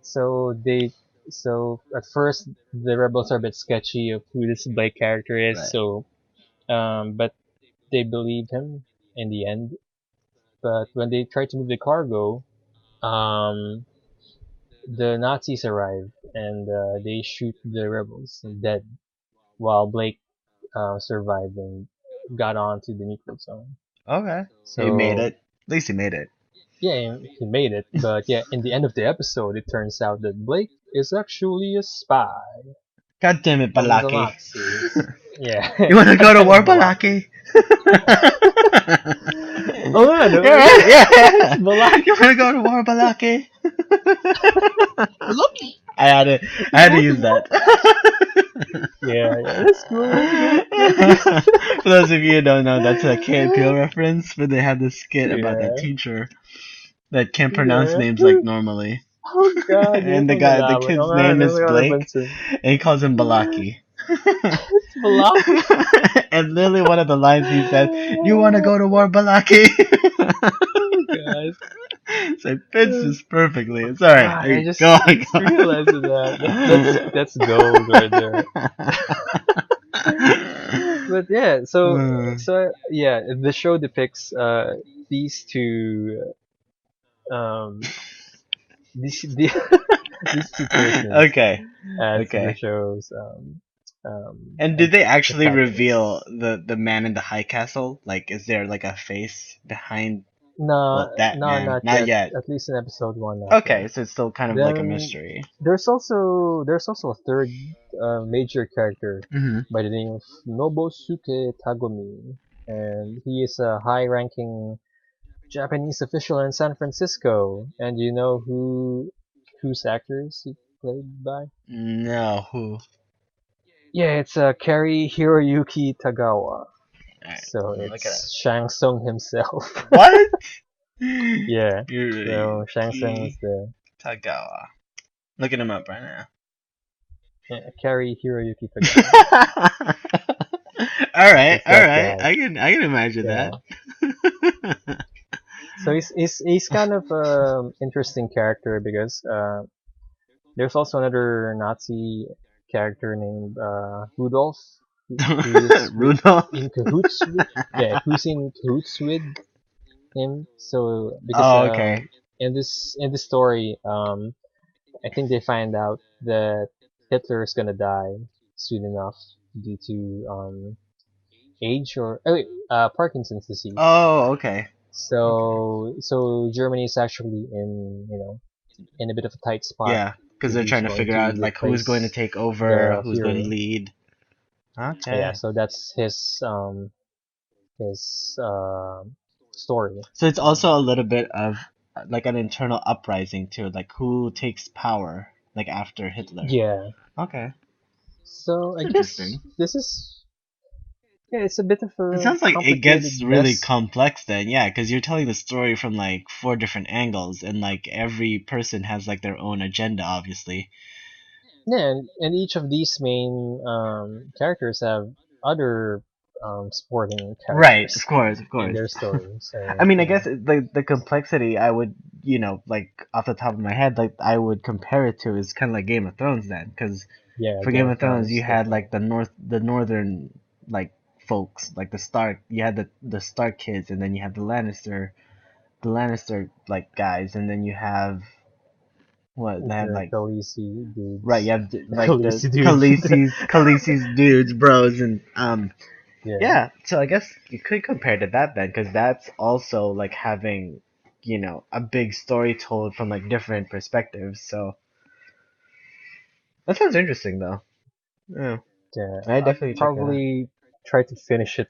so they so at first the rebels are a bit sketchy of who this Blake character is. Right. So but they believe him in the end. But when they try to move the cargo, um, the Nazis arrive and they shoot the rebels dead, while Blake survived and got onto the neutral zone. Okay. You made So it. At least you made it. yeah, he made it. But yeah, in the end of the episode, it turns out that Blake is actually a spy God damn it, from the Balaki. Nazis. Yeah, You wanna go to war, Balaki. Balaki? Oh yeah, no, Yeah, right? it's Yeah. Balaki. You wanna go to war, Balaki? Balaki. I had to, I had to use that. Yeah, yeah, that's cool. That's good. For those of you who don't know, that's a Key and Peele reference, but they have this skit about that Yeah, teacher that can't pronounce yeah. names like normally. Oh God, yeah, And the mga guy, the naman. kid's Oo nga, name ano is nga Blake, napansin. and he calls him Balaki. It's Balaki. And literally one of the lines he said, "You want to go to war, Balaki?" Oh God. So it fits this perfectly. It's alright. I Go on, just go realized that. That's gold right there. But yeah, on. yeah, the show depicts these two these these two persons Okay, as the okay. show's And did they actually reveal protagonists. the man in the high castle? Like, is there like a face behind, No, well, that no, man? not Not yet. yet. At least in episode one, not yet. Okay, so it's still kind of like a Then mystery. there's also a third major character Mm-hmm. by the name of Nobusuke Tagomi, and he is a high-ranking Japanese official in San Francisco. And you know whose actors he played by? No, who? Yeah, it's Kari Hiroyuki Tagawa. Alright, So look at it's Shang Tsung himself. it. What? Yeah. So Shang Tsung Yuki was the Tagawa. Looking him up right now. Kari Hiroyuki Tagawa. Alright, It's that alright. guy. I can imagine Yeah. that. So he's kind of interesting character because there's also another Nazi character named Rudolph who is Rudolph? in cahoots with who's in cahoots with him. So because Oh, okay. in this story I think they find out that Hitler is gonna die soon enough due to age or Parkinson's disease. Oh, okay. So Germany is actually in a bit of a tight spot Yeah, because to they're who's trying to going figure to out like who's going to replace take over, the who's going to Fuhrer. lead. Yeah, Okay. so that's his story. So it's also a little bit of like an internal uprising too, like who takes power like after Hitler. Yeah. Okay. So I It's guess interesting. this is it's a bit of It a sounds like it gets complicated really mess. complex then, yeah, because you're telling the story from like four different angles, and like every person has like their own agenda, obviously. Yeah, and each of these main characters have other supporting Right, characters of in course. their story. I So mean, I guess the complexity I would, like off the top of my head, like I would compare it to is kind of like Game of Thrones then, because yeah, for Game Game of of Thrones you Thrones had definitely. like the northern like folks, like the Stark, you had the Stark kids, and then you have the Lannister like guys, and then you have what they had The like Khaleesi right, you dudes. have The like the Khaleesi dudes. Khaleesi's dudes, bros, and Yeah. yeah, so I guess you could compare to that then, because that's also like having, a big story told from like different perspectives. So that sounds interesting though. Yeah, Yeah. I I'll definitely check that out. probably try to finish it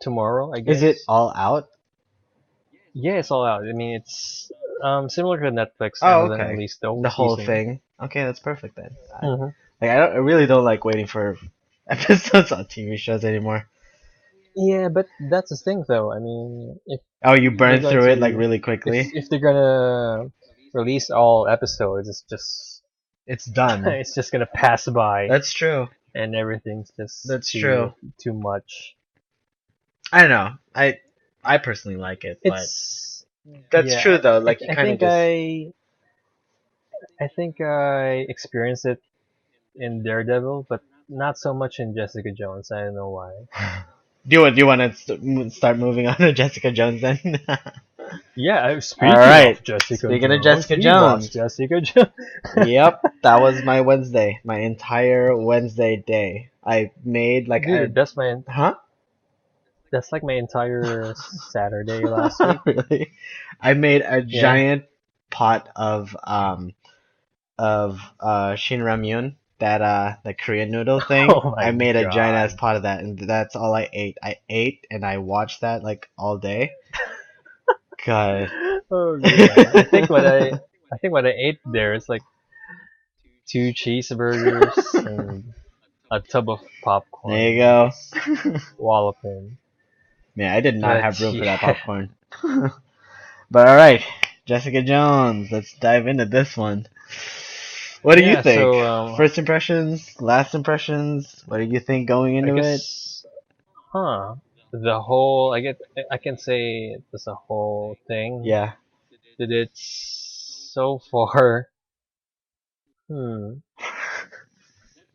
tomorrow, I Is it guess. all out? Yeah, it's all out. I mean, it's similar to Netflix. Oh, Amazon okay. released the whole The whole season. thing. Okay, that's perfect then. Hmm. I really don't like waiting for episodes on TV shows anymore. Yeah, but that's the thing, though. I mean, if Oh, you they're burn going through it like to really if quickly. if they're gonna release all episodes, It's done. it's just gonna pass by, That's true. and everything's just That's true. too much. I don't know. I personally like it, but It's that's yeah. true though. I, Like you I kind of think just. I experienced it in Daredevil, but not so much in Jessica Jones. I don't know why. Do you want to start moving on to Jessica Jones then? Yeah, All speaking right. of Jessica Speaking of Jones, Jessica we watched Jones, Jessica Jones. yep, that was my Wednesday, my entire Wednesday day. I made like a Dude, huh? that's like my entire Saturday last week. Really? I made a Yeah. giant pot of Shin Ramyun. the Korean noodle thing. Oh my I made a giant ass god. pot of that, and that's all I ate. I ate and I watched that like all day. God. Oh god. I think what I ate there is like two cheeseburgers and a tub of There you popcorn and go. just walloping. Man, I did not But have room for that yeah, popcorn. But alright, Jessica Jones, let's dive into this one. What do you yeah. think? So First impressions, last impressions, what do you think going I into it? guess, huh? The whole I can say it's a whole thing Yeah. that it's so far. Hmm.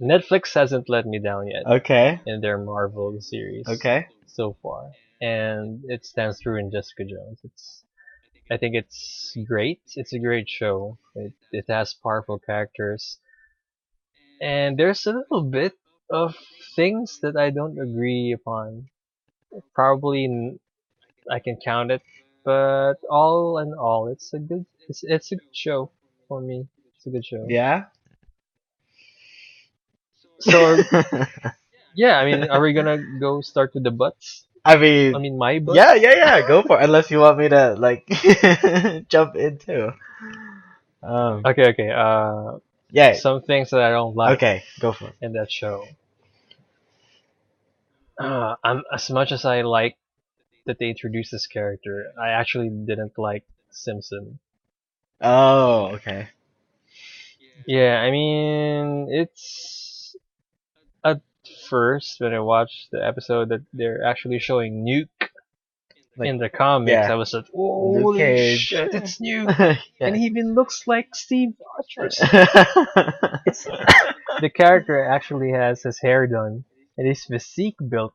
Netflix hasn't let me down yet Okay. in their Marvel series Okay. so far, and it stands through in Jessica Jones. I think it's great. It's a great show. It has powerful characters, and there's a little bit of things that I don't agree upon. Probably I can count it, but all in all, it's a good show for me. It's a good show. Yeah. So yeah, I mean, are we gonna go start with the butts? I I mean, mean, my yeah, butts. yeah, yeah. Go for it. Unless you want me to like jump in too. Um, Okay, okay. yeah. Some things that I don't like Okay, go for it. in that show. As much as I like that they introduced this character, I actually didn't like Simpson. Oh, okay. Yeah, I mean, it's at first when I watched the episode that they're actually showing Nuke Like, in the comics, I yeah, was like, Luke holy Cage. shit, it's Nuke, and Yeah. he even looks like Steve Rogers. It's the character actually has his hair done and his physique built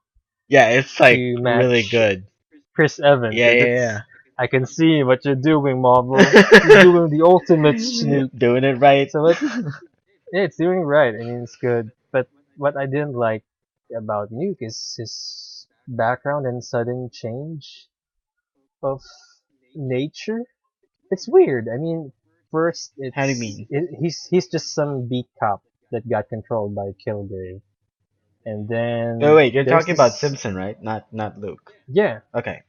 Yeah, it's like to really match good. Chris Evans. Yeah, And yeah, it's I can see what you're doing, Marvel. You're yeah. doing the ultimate Snoop. Doing it right. So yeah, it's doing right. I mean, it's good. But what I didn't like about Nuke is his background and sudden change of nature. It's weird. I mean, first How do you mean? he's just some beat cop that got controlled by Kilgrave, and Oh then wait, you're there's talking about this. Simpson, right? Not Luke. Yeah, Okay.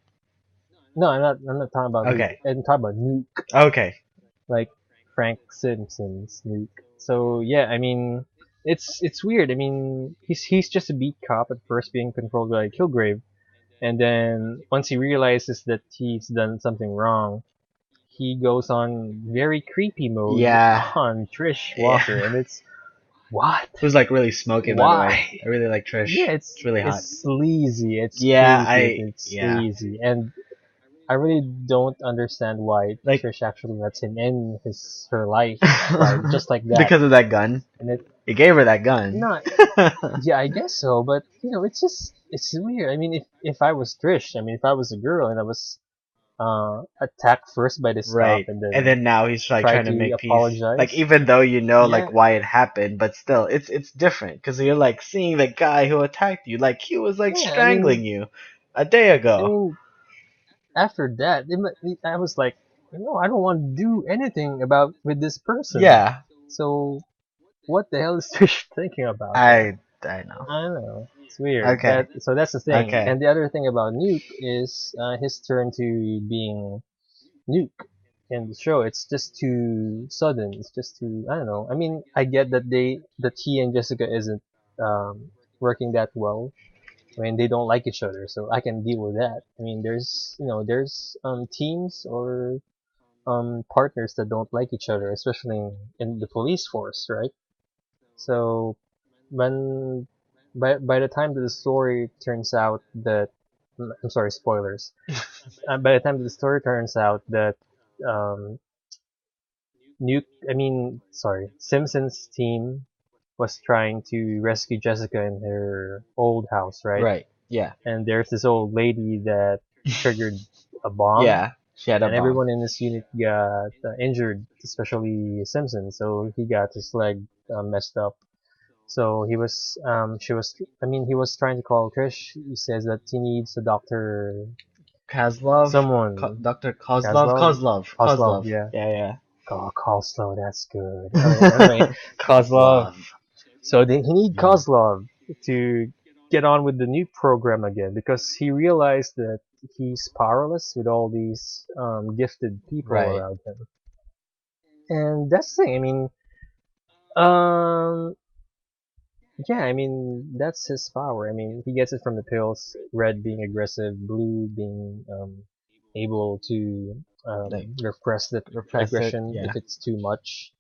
no, I'm not talking about Luke. Okay. I'm talking about Nuke, Okay. like Frank Simpson's Nuke. So yeah, I mean, it's weird. I mean, he's just a beat cop at first, being controlled by Kilgrave, and then once he realizes that he's done something wrong, he goes on very creepy mode Yeah. on Trish Walker, Yeah. and it's what? Who's like really smoking, by the way. Why? I really like Trish. Yeah, It's really hot. it's sleazy, it's Yeah, creepy, I it's yeah. sleazy, and I really don't understand why Like Trish actually lets him in her life, like just like that. because of that gun. And it He gave her that gun. not, yeah, I guess so, but it's weird. I mean, if I was Trish, I mean, if I was a girl and I was attacked first by this cop Right. and And then then now he's like try trying to to make peace. Like apologize, even though you know yeah, like why it happened, but still it's different because you're like seeing the guy who attacked you, like he was like yeah. strangling you a day I ago. mean, after that, I was like, no, I don't want to do anything about with this person. Yeah, So what the hell is Trish thinking about that? I know. I don't know. It's weird. Okay. So that's the thing. Okay. And the other thing about Nuke is his turn to being Nuke in the show. It's just too sudden. It's just too. I don't know. I mean, I get that he and Jessica isn't working that well. I mean, they don't like each other, so I can deal with that. I mean, there's teams or partners that don't like each other, especially in the police force, right? So when by the time that the story turns out that I'm sorry, spoilers. By the time that the story turns out that um, Simpson's team was trying to rescue Jessica in her old house, right? Right. Yeah. And there's this old lady that triggered a bomb, Yeah. She had a and bomb. everyone in this unit got injured, especially Simpson. So he got his leg messed up. So he was trying to call Trish. He says that he needs a doctor, Kozlov? someone, Dr. Kozlov? Kozlov, Kozlov. Kozlov, Kozlov. yeah. Yeah, Call slow, that's good. Alright, Kozlov. Kozlov. So he need Mm. Kozlov to get on with the new program again because he realized that he's powerless with all these gifted people Right. around him. And that's the thing. I mean, um, yeah, I mean that's his power. I mean, he gets it from the pills. Red being aggressive, blue being able to Like repress the repress it. aggression if Yeah. it's too much.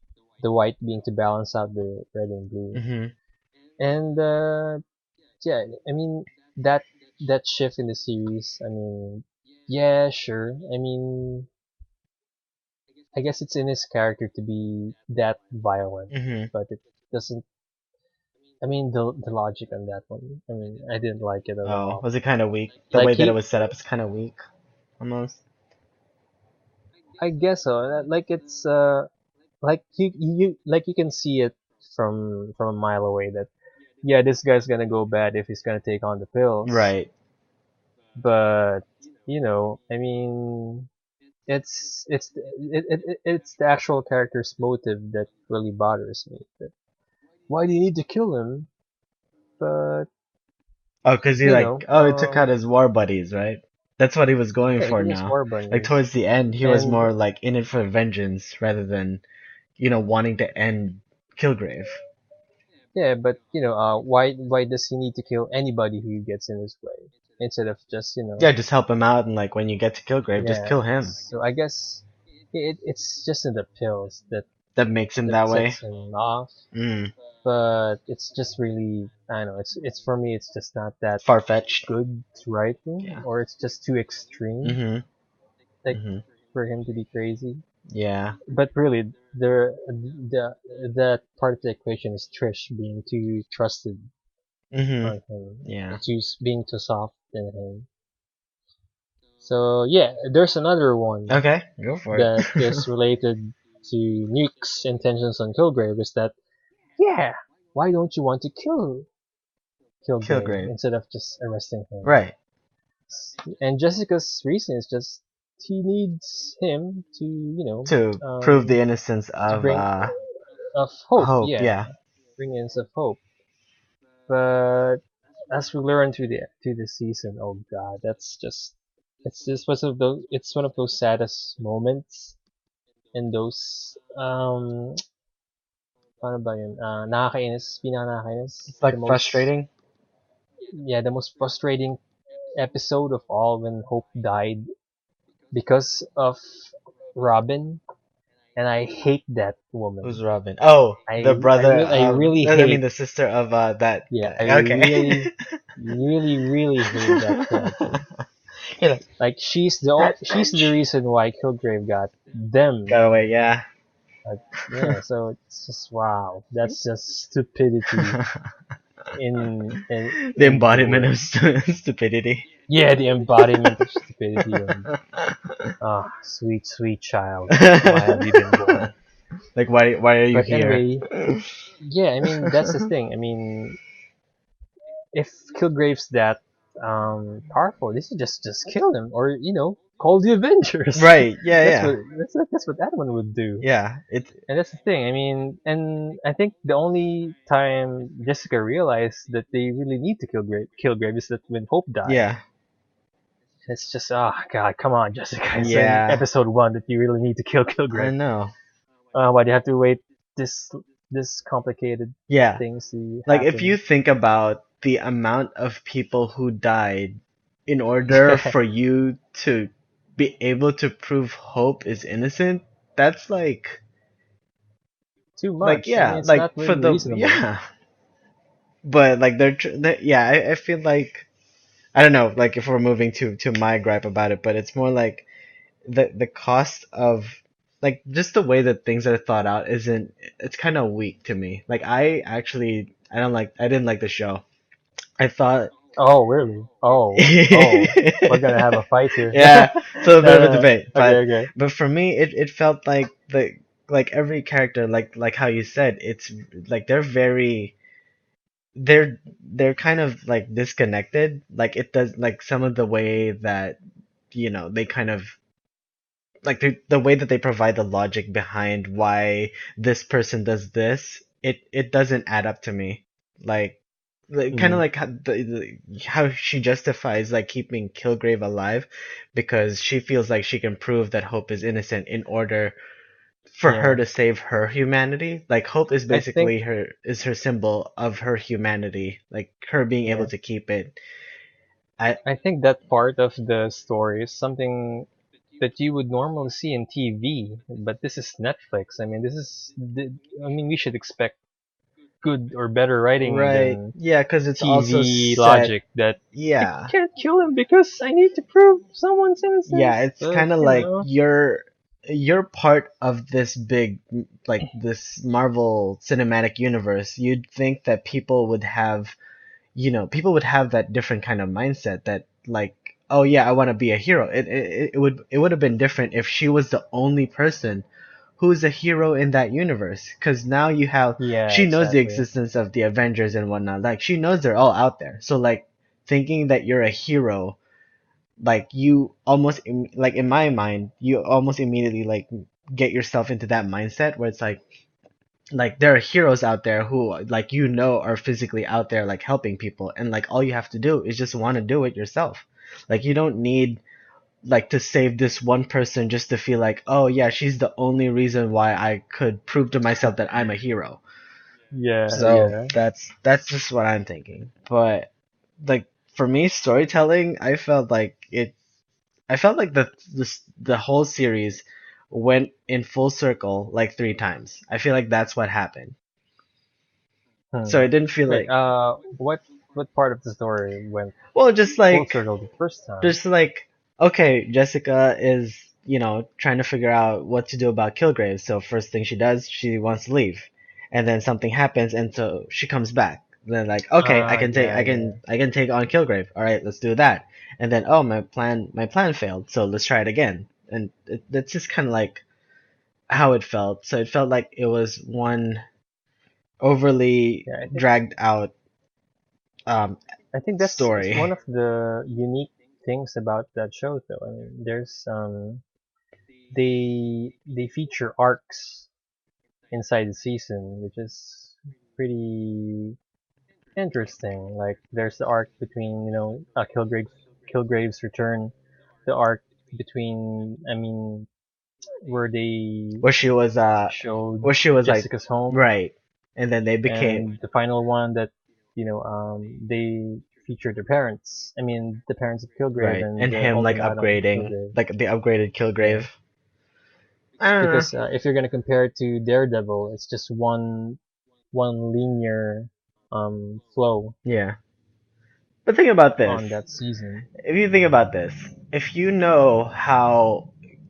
The white being to balance out the red and blue. Mhm. And yeah, I mean that that shift in the series. I mean, yeah, sure. I mean, I guess it's in his character to be that violent, Mhm. but it doesn't. I mean, the logic on that one. I mean, I didn't like it at Oh, all. was it kind of weak? The Like way that it he, was set up is kind of weak, almost. I guess so. Like it's like like you can see it from a mile away that yeah, this guy's gonna go bad if he's gonna take on the pills. Right. But I mean, it's the actual character's motive that really bothers me. That why do you need to kill him? But Oh, 'cause he you like know, he took out his war buddies, right? That's what he was going yeah, for he has now. war Like bunnies, towards the end, he was and more like in it for vengeance rather than, wanting to end Kilgrave. yeah, but why does he need to kill anybody who gets in his way instead of just Yeah, just help him out and like when you get to Kilgrave, just yeah. kill him. So I guess it's just in the pills That makes him that that way. sets him off, Mm. but it's just really I don't know. It's for me. It's just not that Far-fetched. good writing, Yeah. or it's just too extreme, Mhm. like Mhm. for him to be crazy. Yeah. But really, the that part of the equation is Trish being too trusted Mhm. on him, Yeah. being too soft in him. So yeah, there's another one Okay, go for it. that is related to Nuke's intentions on Kilgrave. Is that yeah? Why don't you want to kill Kilgrave Kilgrave. instead of just arresting him? Right. And Jessica's reason is just he needs him to, To prove the innocence to of bring of hope, Hope, yeah, yeah. bring in of hope. But as we learn through the season, oh god, that's just it's one of those saddest moments in those paano ba yun? Nakakainis, pinaka-nakakainis, It's like frustrating. the most frustrating episode of all when Hope died because of Robin, and I hate that Who's woman. Robin? Oh, the brother I of, really I mean hate, the sister of that. yeah, I Okay. really hate that character. You're like Like that she's the French. reason why Kilgrave got them. Got away, yeah. Yeah, so it's just wow, that's just stupidity The in the embodiment word. of stupidity. Yeah, the embodiment of stupidity and sweet child, why have you been born? Like why are you But here? anyway, yeah, I mean that's the thing. I mean, if Kilgrave's that powerful, they should just kill him, or call the Avengers. Right. Yeah, yeah. That's what that one would do. Yeah. It's And that's the thing. I mean, and I think the only time Jessica realized that they really need to kill Grave is that when Hope died. yeah. It's just God, come on, Jessica. It's in Yeah. episode 1 that you really need to kill I Kilgrave. know. Why do you have to wait this complicated Yeah. things to Like if you happen? think about the amount of people who died in order for you to be able to prove Hope is innocent, that's Too like much. I mean, yeah, it's like not for really the reasonable. yeah. But like yeah, I feel like I don't know, like if we're moving to my gripe about it, but it's more like the cost of like just the way that things are thought out isn't it's kind of weak to me. Like I didn't like the show. I thought Oh, really? Oh, we're gonna have a fight here. yeah, so a bit of a No. debate, Okay, but okay. for me it felt like the like every character like how you said it's like they're kind of like disconnected. Like it does like some of the way that they kind of like the way that they provide the logic behind why this person does this it doesn't add up to me. Like, kind of Mm, like how she justifies like keeping Kilgrave alive because she feels like she can prove that Hope is innocent in order for her yeah, to save her humanity. Like Hope is I think basically her symbol of her humanity, like her being able yeah, to keep it. I I think that part of the story is something that you would normally see in TV, but this is Netflix. I mean, I mean, we should expect good or better writing right, than yeah, because it's also TV set. logic that I Yeah, can't kill him because I need to prove someone's yeah, innocence. it's But kind of you like know, you're part of this big like this Marvel cinematic universe. You'd think that people would have that different kind of mindset that like, oh yeah, I want to be a hero. It would have been different if she was the only person who's a hero in that universe. Because now yeah, she knows the exactly. existence of the Avengers and whatnot. Like she knows they're all out there. So like thinking that you're a hero, like you almost like in my mind, you almost immediately like get yourself into that mindset where it's like there are heroes out there who like are physically out there like helping people, and like all you have to do is just want to do it yourself. Like you don't need like to save this one person just to feel like, oh yeah, she's the only reason why I could prove to myself that I'm a hero. Yeah, So yeah, that's just what I'm thinking. But like for me, storytelling, I felt like the whole series went in full circle like 3 times. I feel like that's what happened. So hmm. it didn't feel Wait, like, what part of the story went well, full circle the first time? just like, okay, Jessica is, trying to figure out what to do about Kilgrave. So first thing she does, she wants to leave, and then something happens, and so she comes back. Then like, okay, Ah, yeah, yeah, I can take on Kilgrave. All right, let's do that. And then, oh, my plan failed. So let's try it again. And that's just kind of like how it felt. So it felt like it was one overly yeah. dragged out um I think that's one story. of the unique things about that show, though. I mean, there's they feature arcs inside the season, which is pretty interesting. Like there's the arc between Kilgrave's return, the arc between I mean where they where she was showed where she was like, Jessica's home, right, and then they became, and the final one that they featured their parents. I mean the parents of Kilgrave right, and and the him like ultimatum of upgrading, Kilgrave. like the upgraded Yeah, Kilgrave. I don't know. because if you're gonna compare it to Daredevil, it's just one linear flow Yeah, but think about this. on that season. If you think about this, if you know how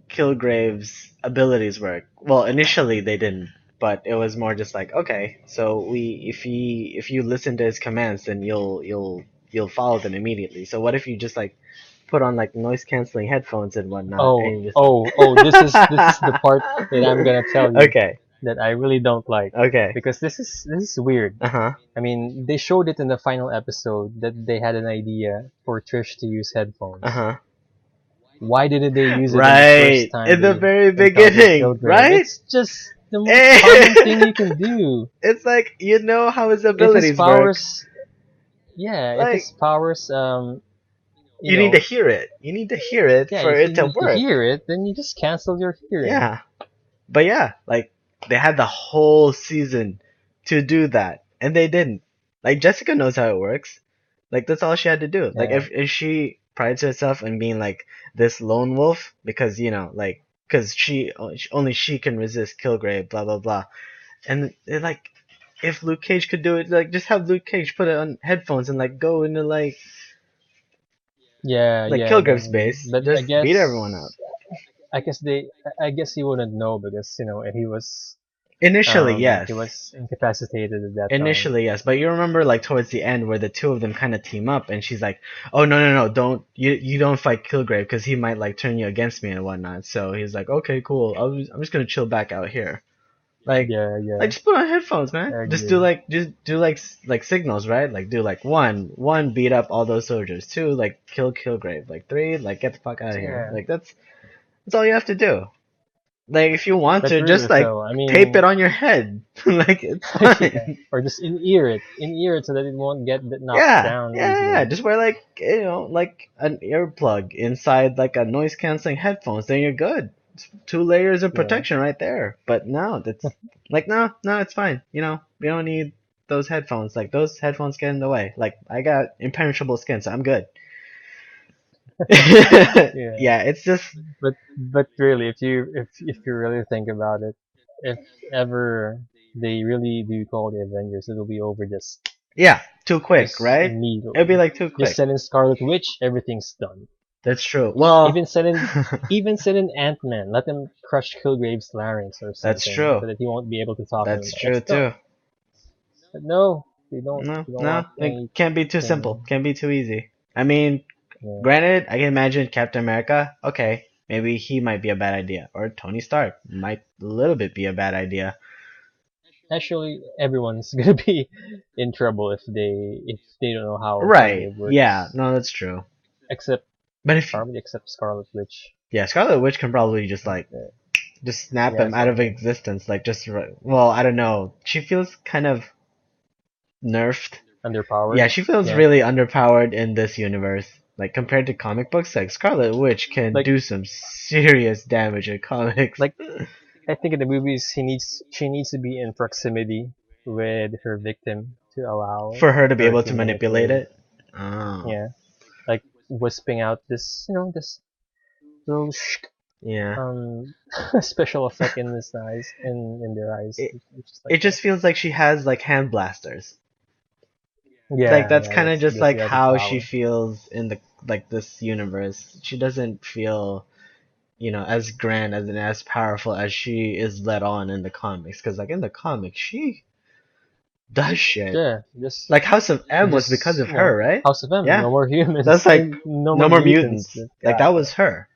Kilgrave's abilities work, well, initially they didn't, but it was more just like, okay, so if you listen to his commands, then you'll follow them immediately. So what if you just like put on like noise canceling headphones and whatnot, and Oh, you just like, oh, oh, this is the part that I'm gonna tell you okay, that I really don't like okay, because this is weird. uh huh, I mean, they showed it in the final episode that they had an idea for Trish to use uh headphones. huh, Why didn't they use it in the first right, time in the they very encountered beginning, Kilgrave? right? It's just the most common thing you It's can do. like you know how his If his abilities work. powers, yeah, if his Like powers, you you need to know, hear it. You need to hear it yeah, for if it you to need to work. hear it, then you just cancel your hearing. Yeah. But yeah, like they had the whole season to do that, and they didn't. Like Jessica knows how it works. Like that's all she had to do. Like Yeah, if she prides herself in being like this lone wolf because like because only she can resist Kilgrave, blah blah blah. And it, like if Luke Cage could do it, like just have Luke Cage put it on headphones and like go into yeah, like yeah. Kilgrave's base, But just beat everyone up. I guess he wouldn't know because Initially, he yes. was incapacitated at that time. Initially, yes, but you remember like towards the end where the two of them kind of team up, and she's like, "Oh no, no, no, don't you don't fight Kilgrave because he might like turn you against me and whatnot." So he's like, "Okay, cool. I'm just gonna chill back out here." Like, Yeah, yeah, just put on headphones, man. I agree. Just do like like signals, right? Like do like one beat up all those soldiers, two like kill Kilgrave, like three like get the fuck out of here. Yeah, Like that's all you have to do. Like, if you want But to, really just like though, I tape it mean, on your head. Like, it's yeah, fine. or just in ear it so that it won't get knocked Yeah, down yeah, yeah. easily. Just wear like like an earplug inside like a noise canceling headphones. Then you're good. It's 2 layers of Yeah. protection right there. But no, that's like no, it's fine. We don't need those headphones. Like those headphones get in the way. Like I got impenetrable skin, so I'm good. Yeah. Yeah, it's just But really, if you really think about it, if ever they really do call the Avengers, it'll be over yeah, too quick, just right? It'd be immediately. like too Just quick. send in Scarlet Witch, everything's done. That's true. Well, Even send in even send in Ant-Man, let them crush Kilgrave's larynx or that's something, true. so that he won't be able to talk That's anymore. true It's done. too. But no, they don't. No, They don't no, want it can't be too simple. anything. Can't be too easy. I mean, Yeah. granted, I can imagine Captain America. Okay, maybe he might be a bad idea, or Tony Stark might a little bit be a bad idea. Actually, everyone's gonna be in trouble if they don't know how Right? Kilgrave Yeah. works, No, that's true. except But if probably except Scarlet Witch. yeah, Scarlet Witch can probably just like Uh, just snap yeah, him out of something. existence. Like just well, I don't know. She feels kind of nerfed. Yeah, Underpowered. she feels Yeah, really underpowered in this universe. Like compared to comic books, like Scarlet Witch can like do some serious damage in comics. like I think in the movies she needs to be in proximity with her victim to allow For her to be her able to to manipulate manipulate. it. Oh, Yeah, like wisping out this little yeah. um special effect in his eyes in their eyes, It just like it that. just feels like she has like hand blasters. Like Yeah, that's yeah, kind of that's just that's like the other how she power. feels in the like this universe. She doesn't feel, as grand and as powerful as she is let on in the comics. Because like in the comics, she does shit. Yeah, just Like House of M was because just of her, right? House of M, Yeah, no more that's humans, like and no no more more mutants. mutants. Like God, that was her.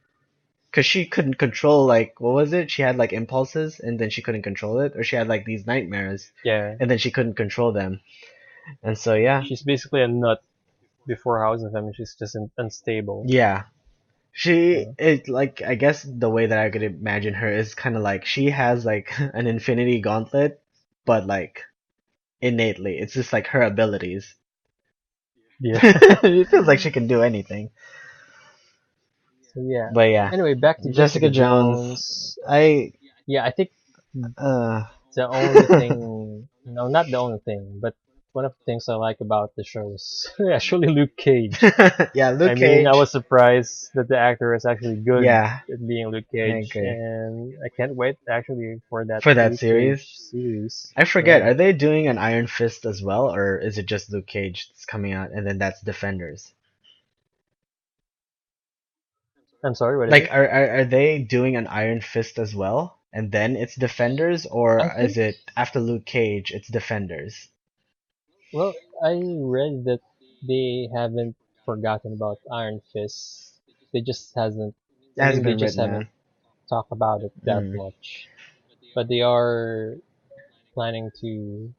Cause she couldn't control like what was it? She had like impulses and then she couldn't control it, or she had like these nightmares yeah, and then she couldn't control them. And so yeah, she's basically a nut before House of M. She's just unstable. yeah, she Yeah, it like I guess the way that I could imagine her is kind of like she has like an infinity gauntlet, but like innately, it's just like her abilities. yeah. It feels like she can do anything. So yeah. But yeah, Anyway, back to Jessica Jessica Jones, Jones. I Yeah, I think uh the only thing, no, not the only thing, but one of the things I like about the show is actually Luke Cage. yeah, I Luke mean, I Cage. was surprised that the actor is actually good Yeah, at being Luke I Cage, agree. and I can't wait actually for that For that Luke series, Cage series. I forget, Yeah. are they doing an Iron Fist as well, or is it just Luke Cage that's coming out and then that's Defenders? I'm sorry, what is Like, it? are they doing an Iron Fist as well, and then it's Defenders, I or is think, it after Luke Cage, it's Defenders? well, I read that they haven't forgotten about Iron Fist. They just hasn't, It I hasn't mean, they been just written haven't down. talked about it that Mm, much. But they are planning to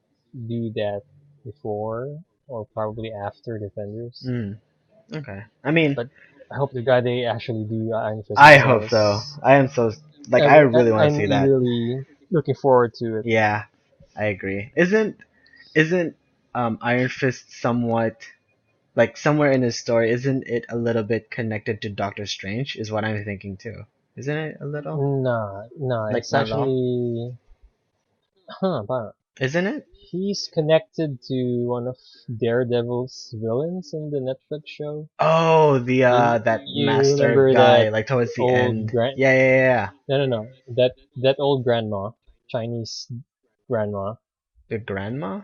do that before or probably after Defenders. mm, okay. I mean, But I hope to God they actually do Iron Fist I hope so. because I am so like I really want to I'm see that. eagerly looking forward to it. Yeah, I agree. Isn't Iron Fist somewhat like somewhere in his story, isn't it a little bit connected to Doctor Strange? Is what I'm thinking too. Isn't it a little? Nah, nah, Like it's not at all? actually, but Isn't it? he's connected to one of Daredevil's villains in the Netflix show. Oh, the You, that you master remember guy, that like towards the old end. grand? Yeah, yeah, yeah. No, no, no. That old grandma, Chinese grandma. The grandma?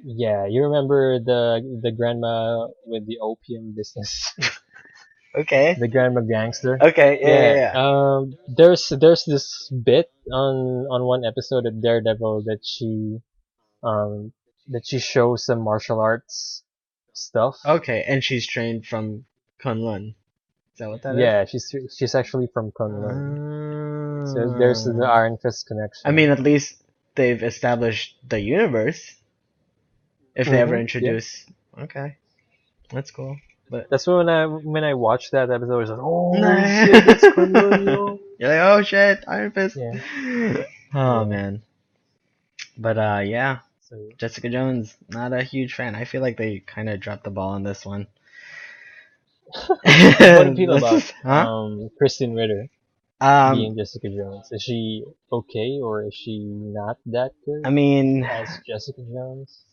Yeah, you remember the grandma with the opium business, Okay. the grandma gangster. Okay, yeah, yeah, Yeah. yeah. There's this bit on one episode of Daredevil um that she shows some martial arts stuff. Okay, and she's trained from Kunlun. Is that what that is? Yeah, she's actually from Kunlun. So there's the Ah. Iron Fist I mean, connection. at least they've established the universe. If they ever Yeah. introduce, okay, that's cool. But That's when I watched that episode, I was like, oh shit, that's yeah, Kunlun, yo. You're like, oh shit, Iron Fist. Yeah, Oh yeah. man. But yeah, So, Jessica Jones, not a huge fan. I feel like they kind of dropped the ball on this one. what do you feel This about is, huh? Kristen Ritter Um, being Jessica Jones? Is she okay or is she not that I good mean, as Jessica Jones?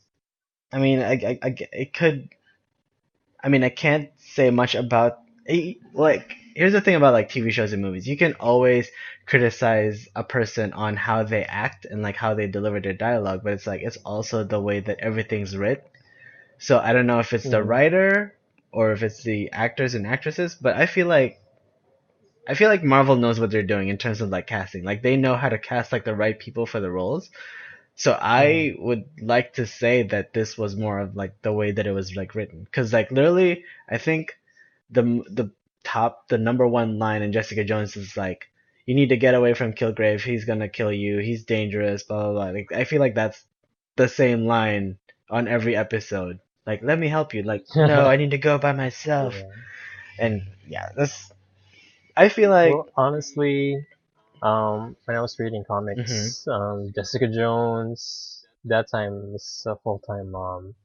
it could. I mean, I can't say much about like. Here's the thing about like TV shows and movies. You can always criticize a person on how they act and like how they deliver their dialogue, but it's like it's also the way that everything's written. So I don't know if it's the Mm, writer or if it's the actors and actresses, but I feel like Marvel knows what they're doing in terms of like casting. Like they know how to cast like the right people for the roles. So mm, I would like to say that this was more of like the way that it was like written, because like literally, I think the the number one line in Jessica Jones is like, "You need to get away from Kilgrave. He's gonna kill you. He's dangerous." Blah blah blah. Like I feel like that's the same line on every episode. Like, let me help you. Like, no, I need to go by myself. yeah. And yeah, that's. I feel like. Well, honestly, when I was reading Hmm. comics, Jessica Jones, that time was a full-time mom.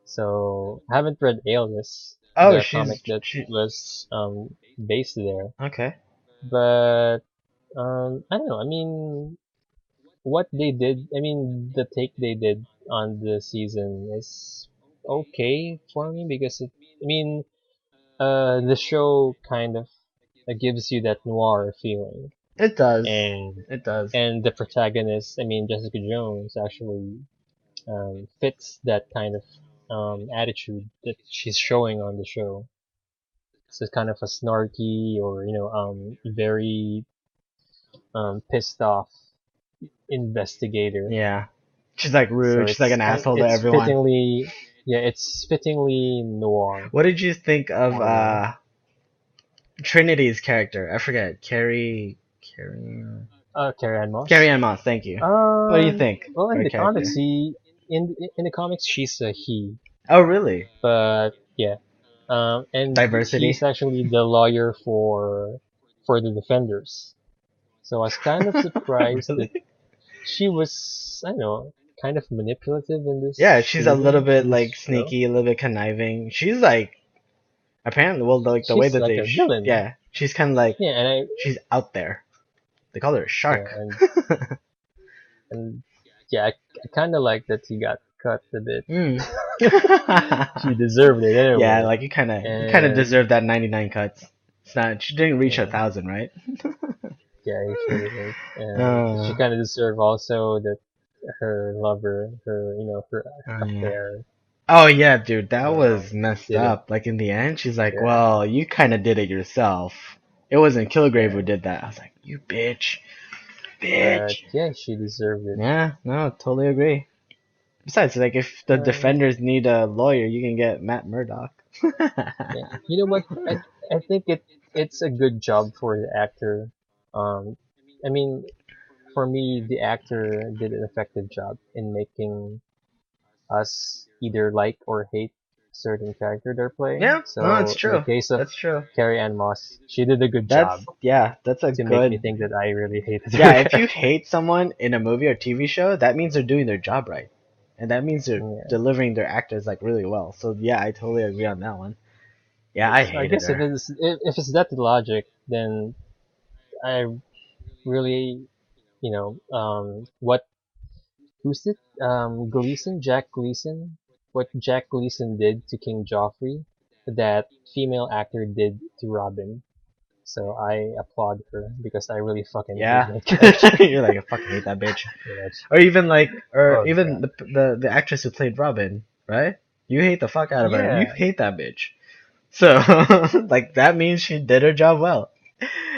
So I haven't read Alias, Oh, the comic that she. was based there. Okay. But I don't know. I mean, what they did, I mean, the take they did on the season is okay for me because I mean, the show kind of gives you that noir feeling, It does. and It does. the protagonist, I mean, Jessica Jones actually fits that kind of attitude that she's showing on the show. So it's kind of a snarky or very pissed off investigator. Yeah. She's like So rude. She's like an asshole to it's everyone. fittingly, yeah, it's fittingly noir What did you think of for Trinity's character? I forget. Carrie Moss. Ann Moss. Thank you. What do you think Well, for in a the comics, character? in the comics she's a he, Oh, really? but yeah, and Diversity. he's actually the lawyer for the defenders. So I was kind of surprised that Really? she was, I don't know, kind of manipulative in Yeah, this she's a little season, bit in this like show. sneaky, a little bit conniving. She's like apparently, well, like the way She's that like a villain. yeah, she's kind of like Yeah, she's out there. They call her a yeah, shark. and yeah, I kind of like that he got cut a bit. Mm. She deserved it Yeah, anyway, like you kind of and deserve that 99 cuts. It's not. She didn't reach a yeah, thousand, right? yeah, he really did, and she Uh, kind of deserved also that her lover, her oh yeah. affair, Oh yeah, dude, that was um, messed didn't. up. Like in the end, she's like, Yeah, "Well, you kind of did it yourself. It wasn't Kilgrave who yeah, did that." I was like, "You bitch, but bitch." yeah, she deserved it. Yeah, no, totally agree. Besides, like, if the Uh, defenders need a lawyer, you can get Matt Murdock. yeah, you know what? I think it's a good job for the actor. Um, I mean, for me, the actor did an effective job in making us either like or hate a certain character they're playing. Yeah, no, it's So in the true. case of That's true. Carrie Ann Moss, she did a good That's job yeah, that's a to make me good. think that I really hated Yeah, her if you character. hate someone in a movie or TV show, that means they're doing their job right, and that means they're Yeah. delivering their actors like really well. So yeah, I totally agree on that one. Yeah, I So I hated guess her. if it's that logic, then I really, what who's it? Gleason, Jack Gleason. What Jack Gleason did to King Joffrey, that female actor did to Robin. So I applaud her because I really fucking hate Yeah, that character you're like I fucking hate that bitch. too much. Or Oh even god. the actress who played Robin, right? You hate the fuck out of her. You Yeah, hate that bitch. So like that means she did her job well.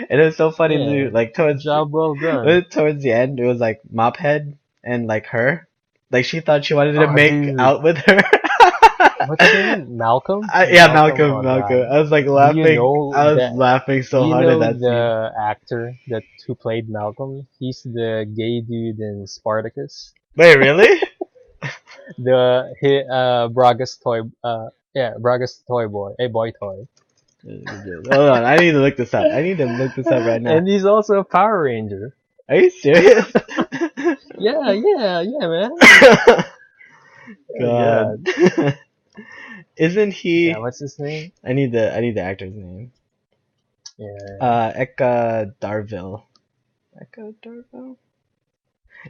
And it was so funny yeah. to like towards Job well done. towards the end it was like Mophead and like her. Like she thought she wanted to Oh make dude, out with her. what's his name? Malcolm. Yeah, Malcolm. Malcolm, Oh Malcolm. god. I was like Do you laughing. know I was that? laughing Do so you hard at know that scene. the actor that who played Malcolm? He's the gay dude in Spartacus. Wait, really? Braga's toy. Yeah, Braga's toy boy. A boy toy. Hold on, I need to look this up. I need to look this up right now. And he's also a Power Ranger. Are you serious? Yeah, man. God. Isn't he? Yeah, what's his name? I need the actor's name. Yeah. Eka Darville. Eka Darville?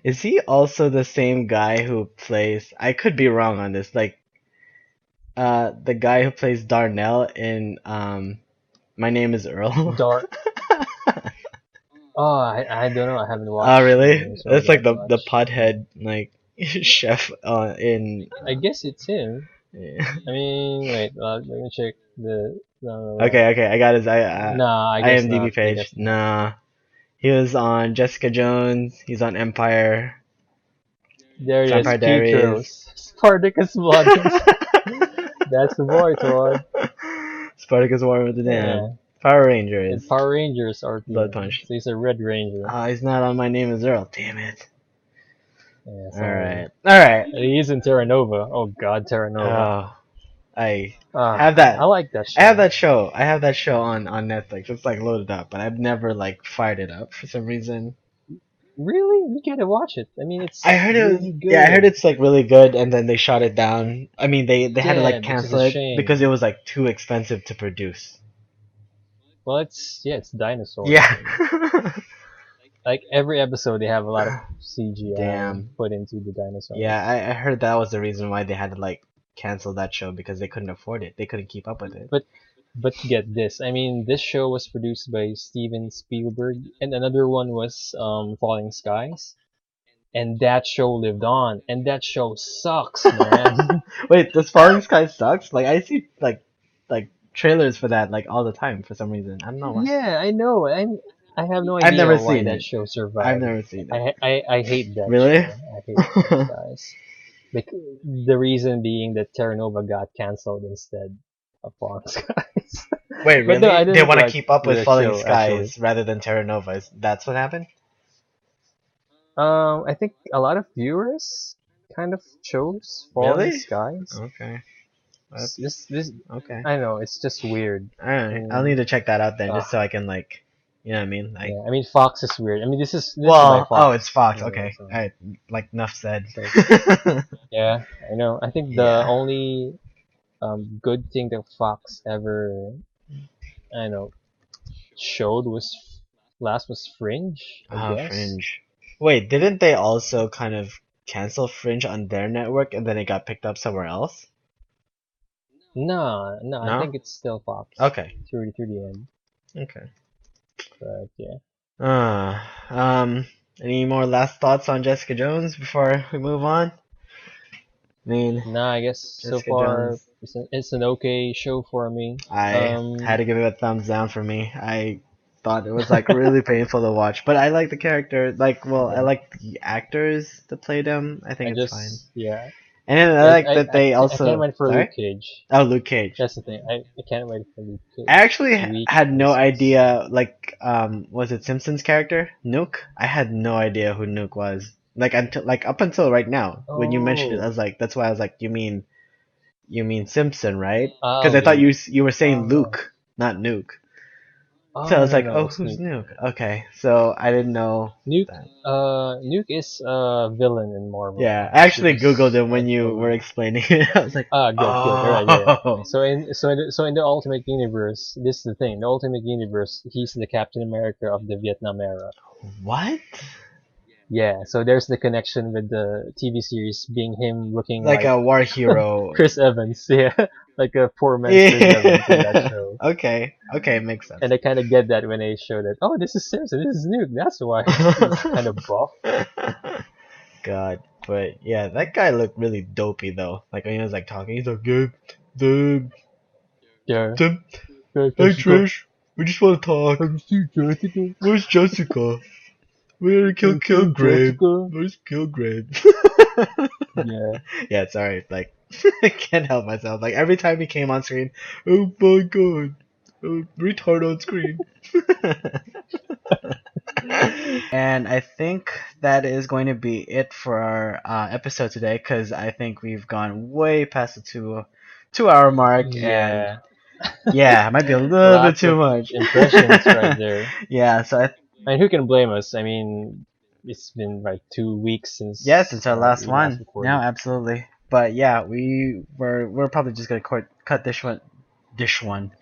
Is he also the same guy who plays? I could be wrong on this. Like, the guy who plays Darnell in My Name Is Earl. Oh, I don't know. I haven't watched. Oh, really? So That's like the much. pothead like chef in. I guess it's him. Yeah. I mean, wait. Let me check the. Okay, I got his Nah, I guess IMDb not. page. Nah, he was on Jessica Jones. He's on Empire. There he is. Vampire Diaries. Petros. Spartacus Blood. That's the boy, Todd. Spartacus War with the Dam. Yeah. Power Rangers. And Power Rangers are Blood Punch. So he's a Red Ranger. He's not on My Name Is Earl. Damn it. Yeah, All right. He is in Terra Nova. Oh God, Terra Nova. Oh, I have that. I like that show. I have that show on Netflix. It's like loaded up, but I've never like fired it up for some reason. Really? You gotta watch it. I mean, it's. I heard it was really good. Yeah, I heard it's like really good, and then they shot it down. I mean, they had to like cancel it because it was like too expensive to produce. Well, it's dinosaurs. Yeah. Like every episode, they have a lot of CGI Damn. put into the dinosaurs. Yeah, I heard that was the reason why they had to like cancel that show because they couldn't afford it. They couldn't keep up with it. But get this. I mean, this show was produced by Steven Spielberg, and another one was Falling Skies. And that show lived on, and that show sucks, man. Wait, does Falling Skies sucks? Like I see like trailers for that like all the time for some reason. I don't know why. Yeah, I know. I have no idea I've never why seen that it. show survived. I've never seen it. I hate that Really? show. I hate Falling Skies. The reason being that Terra Nova got cancelled instead of Falling Skies. Wait, really? No, they want to like keep up with the Falling show, Skies actually. rather than Terra Nova. That's what happened? I think a lot of viewers kind of chose Falling Really? Skies. Okay. This Okay. I know, it's just weird. Alright, I'll need to check that out then, just so I can like, you know what I mean? Like, yeah, I mean Fox is weird. I mean this is well, by Fox. it's Fox. You know, Okay, so- alright, like enough said. Yeah, I know. I think the Yeah. only good thing that Fox ever, I know, showed was Fringe. I guess. Fringe. Wait, didn't they also kind of cancel Fringe on their network and then it got picked up somewhere else? No, No? I think it's still Fox. Okay. Through the end. Okay. But yeah. Any more last thoughts on Jessica Jones before we move on? I mean, No, I guess so Jessica far Jones. it's an okay show for me. I had to give it a thumbs down for me. I thought it was like really painful to watch, but I like the character. Like, well, I like the actors that played them. I think it's fine. Yeah. And then I like that they also. I can't wait for Sorry? Luke Cage. Oh, Luke Cage. That's the thing. I can't wait for Luke Cage. I actually had no Christmas. idea. Like, was it Simpsons character Nuke? I had no idea who Nuke was. Like up until right now, when you mentioned it, I was like, that's why I was like, you mean Simpson, right? Because I thought you were saying Luke, not Nuke. So I was like, no, who's Nuke? Okay, so I didn't know. Nuke? That. Nuke is a villain in Marvel. Yeah, I actually googled him when you were explaining it. I was like, good, good. Right, oh. yeah. So in the Ultimate Universe, this is the thing. The Ultimate Universe, he's the Captain America of the Vietnam era. What? Yeah, so there's the connection with the TV series being him looking like a war hero. Chris Evans, yeah, like a poor man's Chris Evans in that show. Okay, makes sense. And I kind of get that when they show that. Oh, this is Simpson. This is Nuke. That's why he's kind of buff. God, but yeah, that guy looked really dopey though. Like when he was like talking, he's like, yeah, Yeah. hey Trish, we just want to talk. Where's Jessica? Where's Kilgrave? Where's Kilgrave? Yeah. Yeah, sorry, like I can't help myself. Like every time he came on screen, oh my god, retard on screen. And I think that is going to be it for our episode today, because I think we've gone way past the 2 hour mark. Yeah. Yeah, it might be a little bit Lots too of much. impressions right there. Yeah, so I mean, who can blame us? I mean, it's been like 2 weeks yeah, since since our last we last one. No, recorded. absolutely. But yeah, we're probably just gonna cut this one,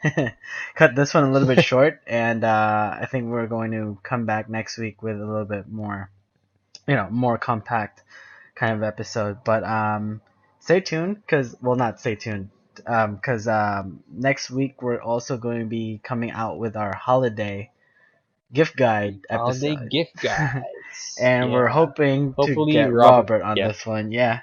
cut this one a little bit short, and I think we're going to come back next week with a little bit more, more compact kind of episode. But stay tuned, cause well, not stay tuned, cause next week we're also going to be coming out with our holiday gift guide Holiday episode. gift guides. And we're Yeah. hoping to Hopefully, get Robert. Robert on Yeah, this one. Yeah.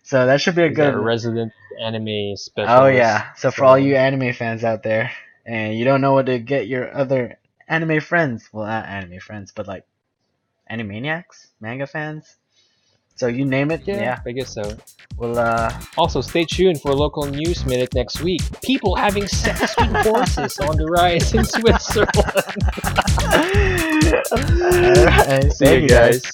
So that should be a he's our good. resident anime Oh specialist. yeah. So for all So you anime fans out there, and you don't know what to get your other anime friends, well, not anime friends, but like animaniacs, manga fans. So you name it, yeah, yeah. I guess so. Well, Also, stay tuned for local news minute next week. People having sex with horses on the rise in Switzerland. all right. See Thank you you guys. guys.